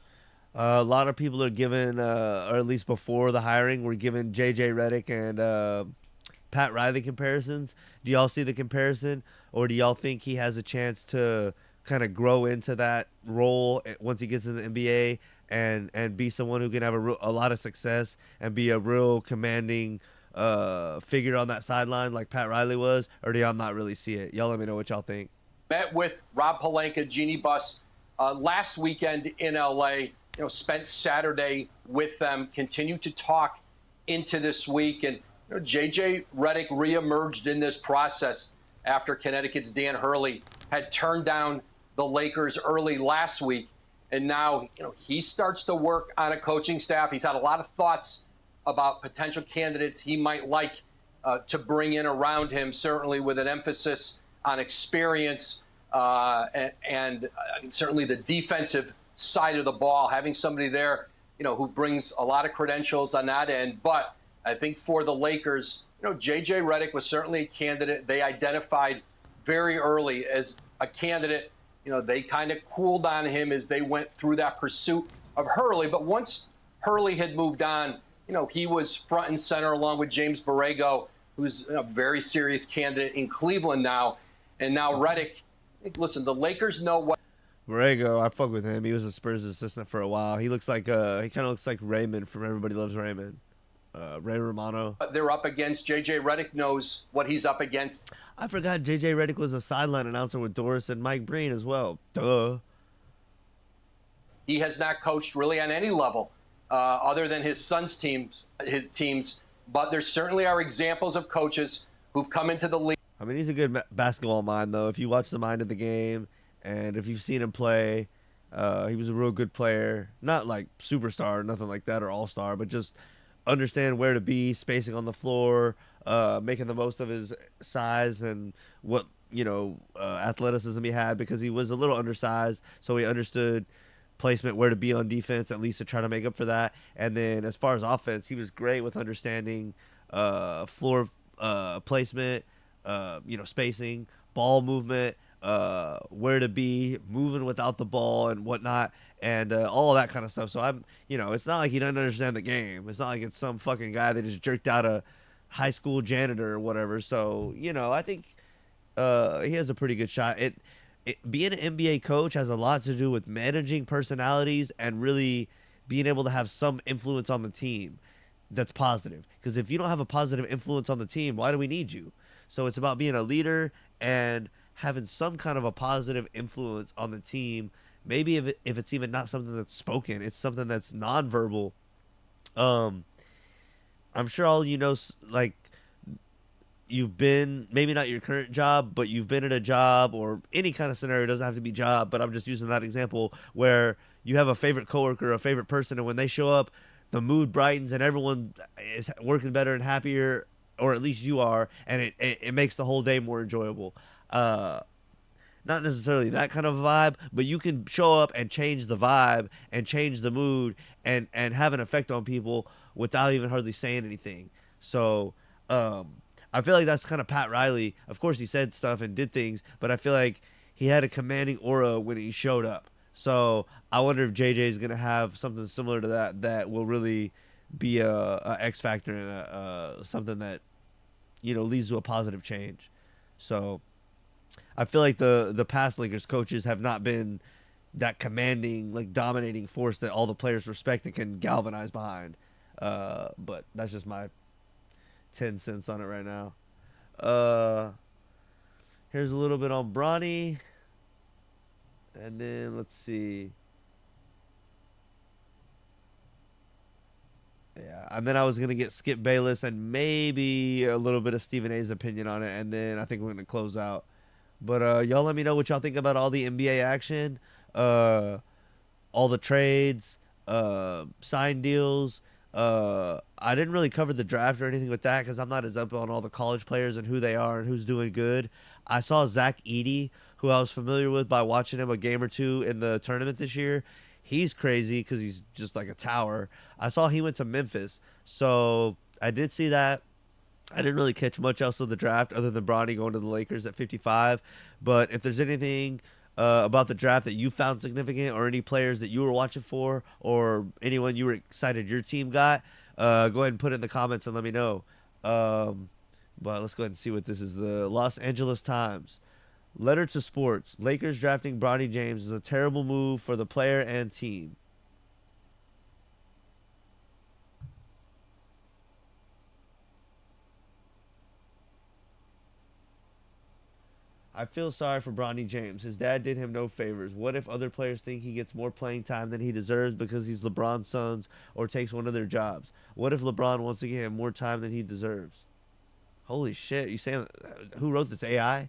A lot of people are given, or at least before the hiring, were given J.J. Redick and Pat Riley comparisons. Do y'all see the comparison, or do y'all think he has a chance to kind of grow into that role once he gets in the NBA and be someone who can have a lot of success and be a real commanding figure on that sideline like Pat Riley was, or do y'all not really see it? Y'all let me know what y'all think. Met with Rob Pelinka, Jeannie Buss, last weekend in L.A., spent Saturday with them, continued to talk into this week. And J.J. Redick reemerged in this process after Connecticut's Dan Hurley had turned down the Lakers early last week. And now, he starts to work on a coaching staff. He's had a lot of thoughts about potential candidates he might like to bring in around him, certainly with an emphasis on experience and certainly the defensive side of the ball, having somebody there, who brings a lot of credentials on that end. But I think for the Lakers, J.J. Redick was certainly a candidate they identified very early as a candidate. They kind of cooled on him as they went through that pursuit of Hurley. But once Hurley had moved on, he was front and center along with James Borrego, who's a very serious candidate in Cleveland now. And now Redick, listen, the Lakers know what. Borrego, I fuck with him. He was a Spurs assistant for a while. He looks like he kind of looks like Raymond from Everybody Loves Raymond. Ray Romano. They're up against. J.J. Redick knows what he's up against. I forgot J.J. Redick was a sideline announcer with Doris and Mike Breen as well. Duh. He has not coached really on any level other than his son's teams, But there certainly are examples of coaches who've come into the league. I mean, he's a good basketball mind, though. If you watch the mind of the game and if you've seen him play, he was a real good player. Not like superstar, nothing like that, or all-star, but just understand where to be, spacing on the floor, making the most of his size and what, athleticism he had, because he was a little undersized, so he understood placement, where to be on defense, at least to try to make up for that. And then as far as offense, he was great with understanding floor placement, spacing, ball movement, where to be, moving without the ball and whatnot, and all of that kind of stuff. So it's not like he doesn't understand the game. It's not like it's some fucking guy that just jerked out a high school janitor or whatever. So, I think he has a pretty good shot. Being an NBA coach has a lot to do with managing personalities and really being able to have some influence on the team that's positive. Because if you don't have a positive influence on the team, why do we need you? So it's about being a leader and having some kind of a positive influence on the team. Maybe if it's even not something that's spoken, it's something that's nonverbal. I'm sure all like, you've been, maybe not your current job, but you've been at a job or any kind of scenario. It doesn't have to be job, but I'm just using that example where you have a favorite coworker, a favorite person, and when they show up, the mood brightens and everyone is working better and happier, or at least you are, and it makes the whole day more enjoyable. Not necessarily that kind of vibe, but you can show up and change the vibe and change the mood and have an effect on people without even hardly saying anything. So I feel like that's kind of Pat Riley. Of course, he said stuff and did things, but I feel like he had a commanding aura when he showed up. So I wonder if JJ is going to have something similar to that will really be a X factor and something that, leads to a positive change. So I feel like the past Lakers coaches have not been that commanding, like dominating force that all the players respect and can galvanize behind. But that's just my 10 cents on it right now. Here's a little bit on Bronny. And then let's see. Yeah, and then I was going to get Skip Bayless and maybe a little bit of Stephen A's opinion on it. And then I think we're going to close out. But y'all let me know what y'all think about all the NBA action. All the trades, sign deals. I didn't really cover the draft or anything with that because I'm not as up on all the college players and who they are and who's doing good. I saw Zach Edey, who I was familiar with by watching him a game or two in the tournament this year. He's crazy because he's just like a tower. I saw he went to Memphis, so I did see that. I didn't really catch much else of the draft other than Bronny going to the Lakers at 55. But if there's anything about the draft that you found significant, or any players that you were watching for, or anyone you were excited your team got, go ahead and put it in the comments and let me know. But let's go ahead and see what this is. The Los Angeles Times. Letter to Sports. Lakers drafting Bronny James is a terrible move for the player and team. I feel sorry for Bronny James. His dad did him no favors. What if other players think he gets more playing time than he deserves because he's LeBron's sons or takes one of their jobs? What if LeBron wants to give him more time than he deserves? Holy shit! You saying who wrote this AI?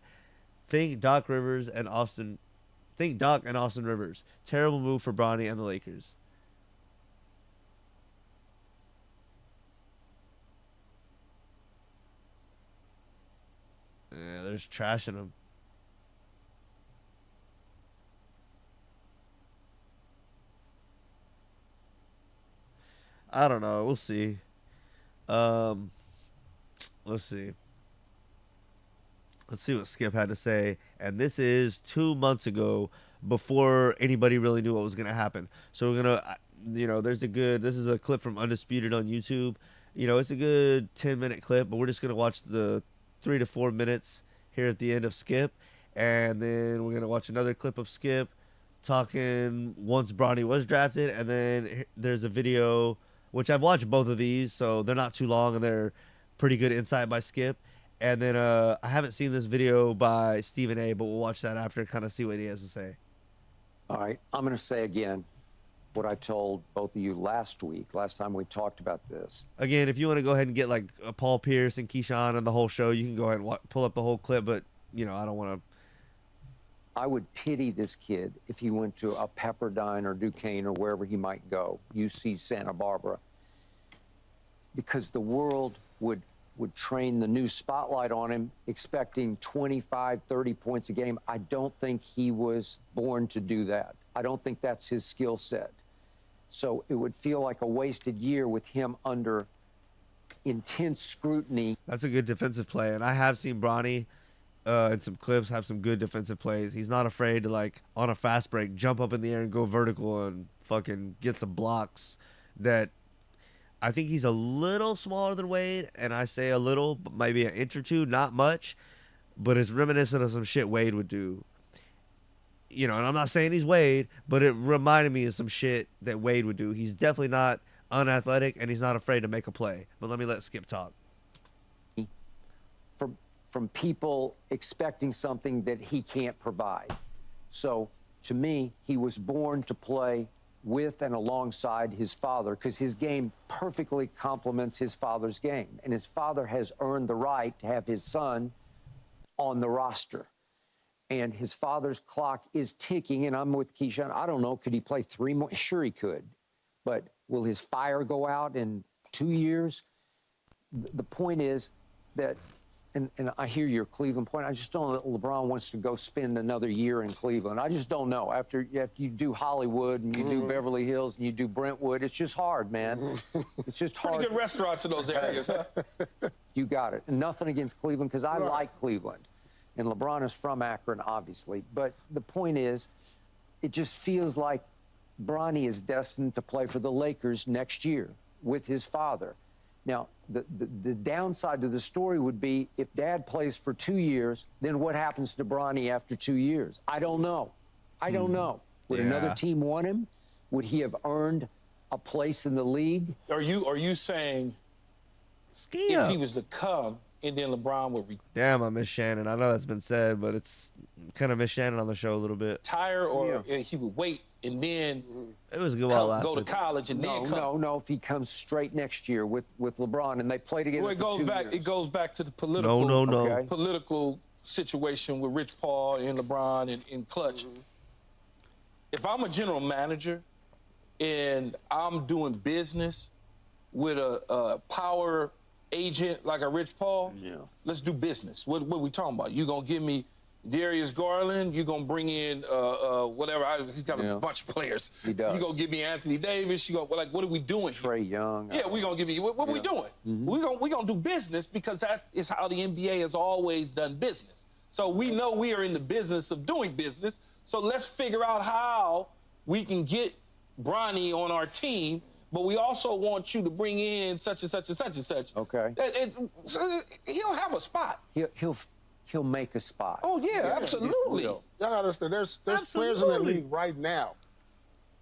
Think Doc and Austin Rivers. Terrible move for Bronny and the Lakers. Yeah, they're just trashing him. I don't know. We'll see. Let's see. Let's see what Skip had to say. And this is 2 months ago, before anybody really knew what was going to happen. So we're going to, this is a clip from Undisputed on YouTube. It's a good 10-minute clip, but we're just going to watch the 3 to 4 minutes here at the end of Skip. And then we're going to watch another clip of Skip talking once Bronny was drafted. And then there's a video, which I've watched both of these, so they're not too long, and they're pretty good insight by Skip. And then I haven't seen this video by Stephen A., but we'll watch that after and kind of see what he has to say. All right, I'm going to say again what I told both of you last time we talked about this. Again, if you want to go ahead and get like Paul Pierce and Keyshawn and the whole show, you can go ahead and pull up the whole clip, but, I don't want to. I would pity this kid if he went to a Pepperdine or Duquesne or wherever he might go, UC Santa Barbara, because the world would train the new spotlight on him, expecting 25, 30 points a game. I don't think he was born to do that. I don't think that's his skill set. So it would feel like a wasted year with him under intense scrutiny. That's a good defensive play, and I have seen Bronny in some clips have some good defensive plays. He's not afraid to, like, on a fast break, jump up in the air and go vertical and fucking get some blocks that I think he's a little smaller than Wade, and I say a little, but maybe an inch or two, not much, but it's reminiscent of some shit Wade would do. And I'm not saying he's Wade, but it reminded me of some shit that Wade would do. He's definitely not unathletic, and he's not afraid to make a play. But let me let Skip talk. From people expecting something that he can't provide. So, to me, he was born to play with and alongside his father, because his game perfectly complements his father's game. And his father has earned the right to have his son on the roster. And his father's clock is ticking, and I'm with Keyshawn. I don't know, could he play 3 more? Sure he could. But will his fire go out in 2 years? The point is that, and I hear your Cleveland point, I just don't know that LeBron wants to go spend another year in Cleveland. I just don't know. After you do Hollywood and you do Beverly Hills and you do Brentwood, it's just hard, man. It's just hard. Pretty good restaurants in those areas, huh? You got it. And nothing against Cleveland, because I like Cleveland. And LeBron is from Akron, obviously. But the point is, it just feels like Bronny is destined to play for the Lakers next year with his father. Now, the downside to the story would be if Dad plays for 2 years, then what happens to Bronny after 2 years? I don't know. I don't know. Would another team want him? Would he have earned a place in the league? Are you saying if he was to come and then LeBron would Damn, I miss Shannon. I know that's been said, but it's kind of miss Shannon on the show a little bit. retire, or he would wait and then it was a good while go to college and then come? No. If he comes straight next year with LeBron and they play together Well, for 2 years. it goes back to the political No. political situation with Rich Paul and LeBron and Clutch. If I'm a general manager and I'm doing business with a power agent like a Rich Paul, let's do business. What are we talking about? You gonna give me Darius Garland? You gonna bring in whatever? He's got a bunch of players. He does. You gonna give me Anthony Davis? You go what are we doing? Trae Young. Yeah, we gonna give you what are we doing? We gonna do business, because that is how the NBA has always done business. So we know we are in the business of doing business. So let's figure out how we can get Bronny on our team. But we also want you to bring in such and such and such and such. Okay. He'll have a spot. He'll make a spot. Oh yeah, absolutely. Y'all gotta understand, there's players in that league right now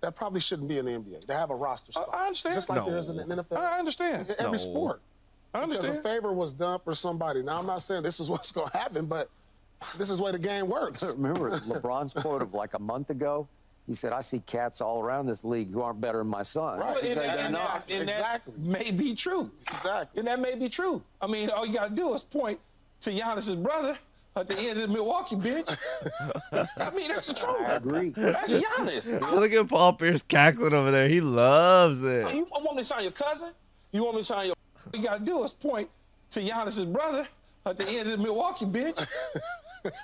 that probably shouldn't be in the NBA. They have a roster spot. I understand. Just like there is in the NFL. I understand. In every sport. I understand. Because a favor was done for somebody. Now, I'm not saying this is what's going to happen, but This is the way the game works. Remember LeBron's quote of like a month ago? He said, I see cats all around this league who aren't better than my son. Right. And that may be true. Exactly. And that may be true. I mean, all you got to do is point to Giannis's brother at the end of the Milwaukee bench. I mean, that's the truth. I agree. That's Giannis. Look at Paul Pierce cackling over there. He loves it. You want me to sign your cousin? You want me to sign your... All you got to do is point to Giannis's brother at the end of the Milwaukee bench.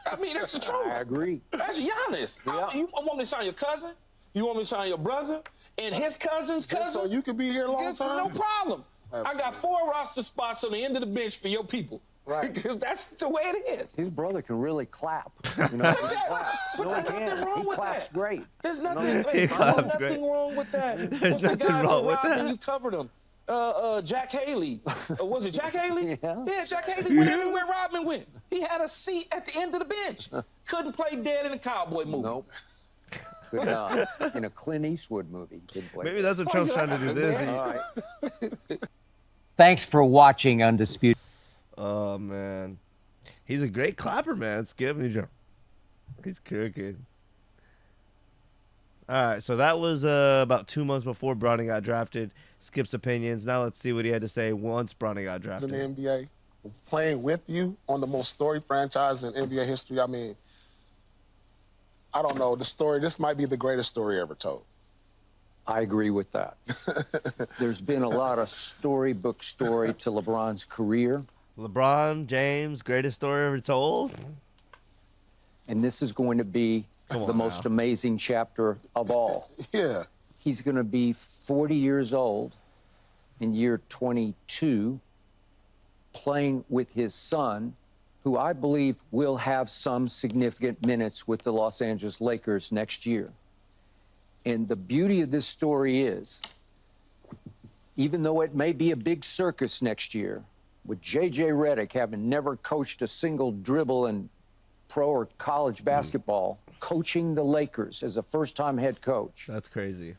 I mean, that's the truth. I agree. That's Giannis. Yeah. You want me to sign your cousin? You want me to sign your brother? And his cousin's cousin? So you could be here long term? No problem. Absolutely. I got 4 roster spots on the end of the bench for your people. Right. Because that's the way it is. His brother can really clap. You know, But there's nothing wrong he with claps that. great. There's nothing, He claps nothing great. wrong with that. There's What's the nothing guy wrong from with Robin? that. You covered him. Jack Haley. Was it Jack Haley? Yeah. Jack Haley went everywhere Rodman went. He had a seat at the end of the bench. Couldn't play dead in a cowboy movie. Nope. Could not. In a Clint Eastwood movie. Didn't play Maybe that's what Trump's trying to do this. All right. Thanks for watching Undisputed. Oh, man. He's a great clapper, man. Skip. He's crooked. All right, so that was about 2 months before Bronny got drafted. Skip's opinions. Now let's see what he had to say once Bronny got drafted. In the NBA, playing with you on the most storied franchise in NBA history, I mean, I don't know, this might be the greatest story ever told. I agree with that. There's been a lot of storybook story to LeBron's career. LeBron James, greatest story ever told. And this is going to be the most amazing chapter of all. Yeah. He's going to be 40 years old in year 22, playing with his son, who I believe will have some significant minutes with the Los Angeles Lakers next year. And the beauty of this story is, even though it may be a big circus next year, with J.J. Redick having never coached a single dribble in pro or college basketball, coaching the Lakers as a first-time head coach. That's crazy.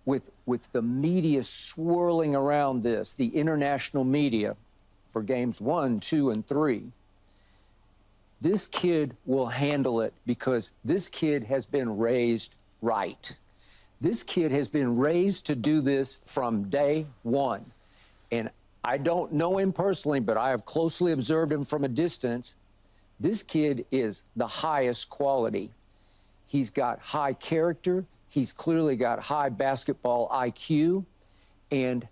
With the media swirling around this, the international media for games 1, 2, and 3, this kid will handle it because this kid has been raised right. This kid has been raised to do this from day one. And I don't know him personally, but I have closely observed him from a distance. This kid is the highest quality. He's got high character. He's clearly got high basketball IQ. And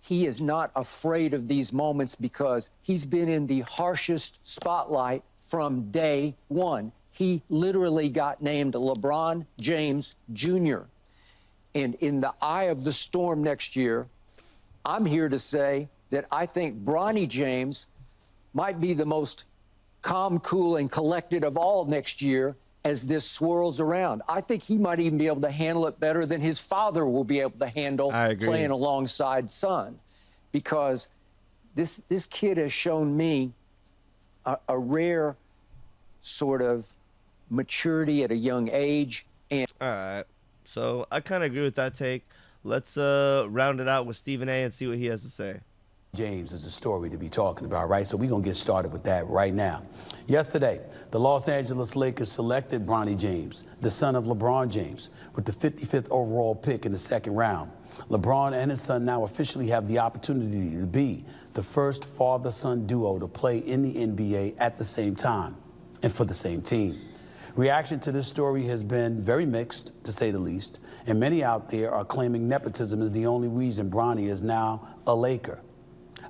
he is not afraid of these moments because he's been in the harshest spotlight from day one. He literally got named LeBron James Jr. And in the eye of the storm next year, I'm here to say that I think Bronny James might be the most calm, cool, and collected of all next year as this swirls around. I think he might even be able to handle it better than his father will be able to handle playing alongside son. Because this kid has shown me a rare sort of maturity at a young age. And all right, so I kind of agree with that take. Let's round it out with Stephen A. and see what he has to say. James is the story to be talking about, right? So we're going to get started with that right now. Yesterday, the Los Angeles Lakers selected Bronny James, the son of LeBron James, with the 55th overall pick in the second round. LeBron and his son now officially have the opportunity to be the first father-son duo to play in the NBA at the same time and for the same team. Reaction to this story has been very mixed, to say the least, and many out there are claiming nepotism is the only reason Bronny is now a Laker.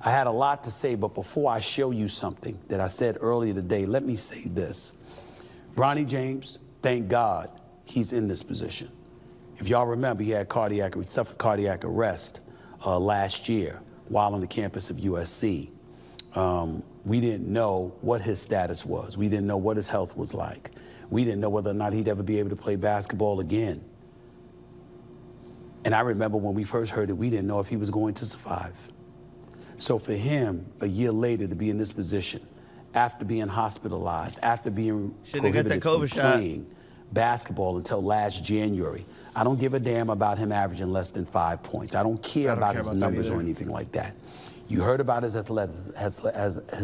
I had a lot to say, but before I show you something that I said earlier today, let me say this. Bronny James, thank God he's in this position. If y'all remember, he suffered cardiac arrest last year while on the campus of USC. We didn't know what his status was. We didn't know what his health was like. We didn't know whether or not he'd ever be able to play basketball again. And I remember when we first heard it, we didn't know if he was going to survive. So for him, a year later, to be in this position, after being hospitalized, after being prohibited from playing basketball until last January, I don't give a damn about him averaging less than 5 points. I don't care about his numbers or anything like that. You heard about his athleticism.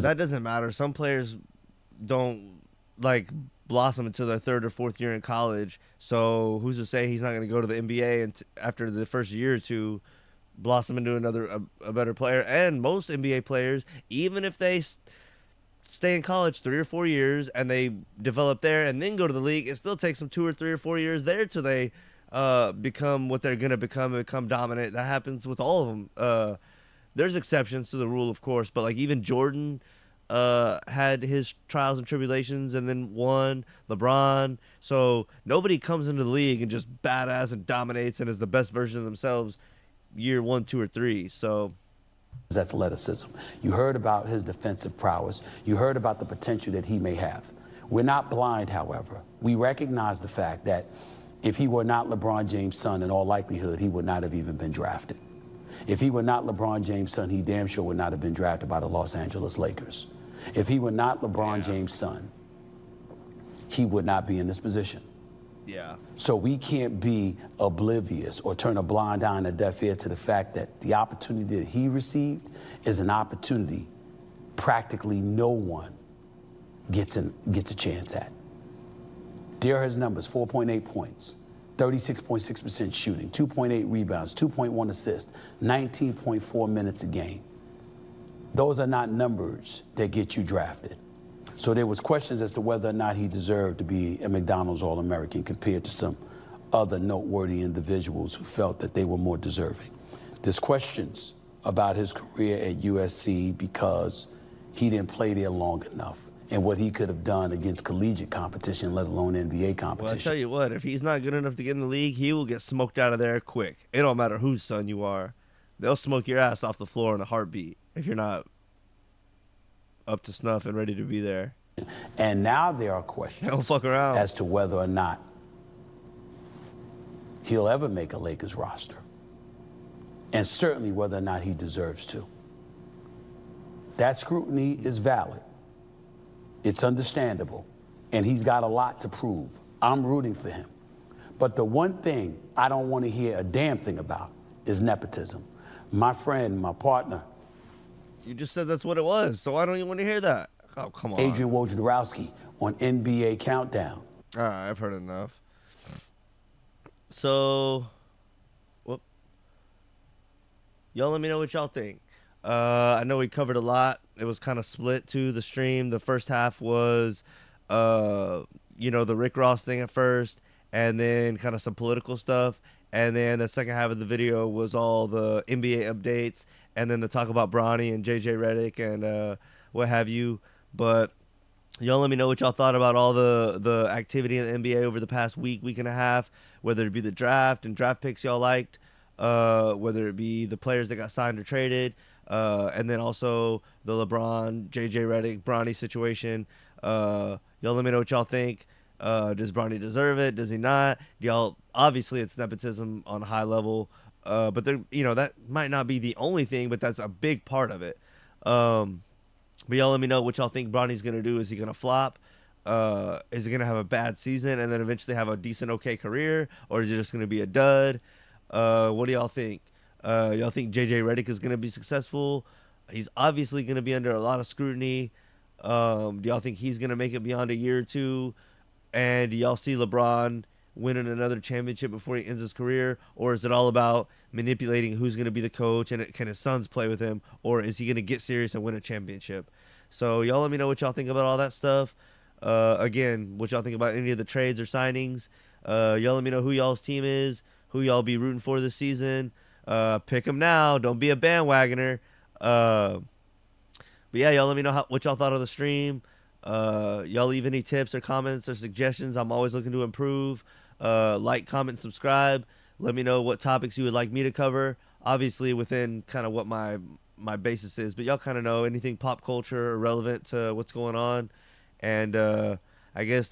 That doesn't matter. Some players don't like blossom until their 3rd or 4th year in college. So who's to say he's not going to go to the NBA and after the first year or two blossom into a better player? And most NBA players, even if they stay in college 3 or 4 years and they develop there and then go to the league, it still takes them 2 or 3 or 4 years there till they become what they're going to become and become dominant. That happens with all of them. There's exceptions to the rule, of course, but like even Jordan had his trials and tribulations and then won. LeBron. So nobody comes into the league and just badass and dominates and is the best version of themselves year 1, 2, or 3. So his athleticism. You heard about his defensive prowess. You heard about the potential that he may have. We're not blind, however. We recognize the fact that if he were not LeBron James' son, in all likelihood, he would not have even been drafted. If he were not LeBron James' son, he damn sure would not have been drafted by the Los Angeles Lakers. If he were not LeBron James' son, he would not be in this position. Yeah. So we can't be oblivious or turn a blind eye and a deaf ear to the fact that the opportunity that he received is an opportunity practically no one gets a chance at. There are his numbers: 4.8 points, 36.6% shooting, 2.8 rebounds, 2.1 assists, 19.4 minutes a game. Those are not numbers that get you drafted. So there was questions as to whether or not he deserved to be a McDonald's All-American compared to some other noteworthy individuals who felt that they were more deserving. There's questions about his career at USC because he didn't play there long enough and what he could have done against collegiate competition, let alone NBA competition. Well, I tell you what, if he's not good enough to get in the league, he will get smoked out of there quick. It don't matter whose son you are. They'll smoke your ass off the floor in a heartbeat if you're not up to snuff and ready to be there. And now there are questions Don't fuck around. as to whether or not he'll ever make a Lakers roster. And certainly whether or not he deserves to. That scrutiny is valid. It's understandable. And he's got a lot to prove. I'm rooting for him. But the one thing I don't want to hear a damn thing about is nepotism. My friend, my partner. You just said that's what it was, so why don't you want to hear that? Oh, come on. Adrian Wojnarowski on NBA Countdown. All right, I've heard enough. So, whoop. Y'all let me know what y'all think. I know we covered a lot. It was kind of split to the stream. The first half was, the Rick Ross thing at first, and then kind of some political stuff. And then the second half of the video was all the NBA updates, and then the talk about Bronny and JJ Redick and what have you. But y'all let me know what y'all thought about all the activity in the NBA over the past week and a half, whether it be the draft and draft picks y'all liked, whether it be the players that got signed or traded, and then also the LeBron, JJ Redick, Bronny situation. Y'all let me know what y'all think. Does Bronny deserve it? Does he not? Y'all, obviously it's nepotism on a high level, but there, that might not be the only thing, but that's a big part of it. But y'all let me know what y'all think Bronny's going to do. Is he going to flop? Is he going to have a bad season and then eventually have a decent, okay career? Or is it just going to be a dud? What do y'all think? Y'all think JJ Redick is going to be successful? He's obviously going to be under a lot of scrutiny. Do y'all think he's going to make it beyond a year or two? And do y'all see LeBron winning another championship before he ends his career? Or is it all about manipulating who's going to be the coach and can his sons play with him? Or is he going to get serious and win a championship? So y'all let me know what y'all think about all that stuff. Again, what y'all think about any of the trades or signings. Y'all let me know who y'all's team is, who y'all be rooting for this season. Pick them now. Don't be a bandwagoner. But yeah, y'all let me know what y'all thought of the stream. Y'all leave any tips or comments or suggestions. I'm always looking to improve. Like, comment, subscribe. Let me know what topics you would like me to cover. Obviously within kind of what my basis is, but y'all kind of know anything pop culture or relevant to what's going on. And I guess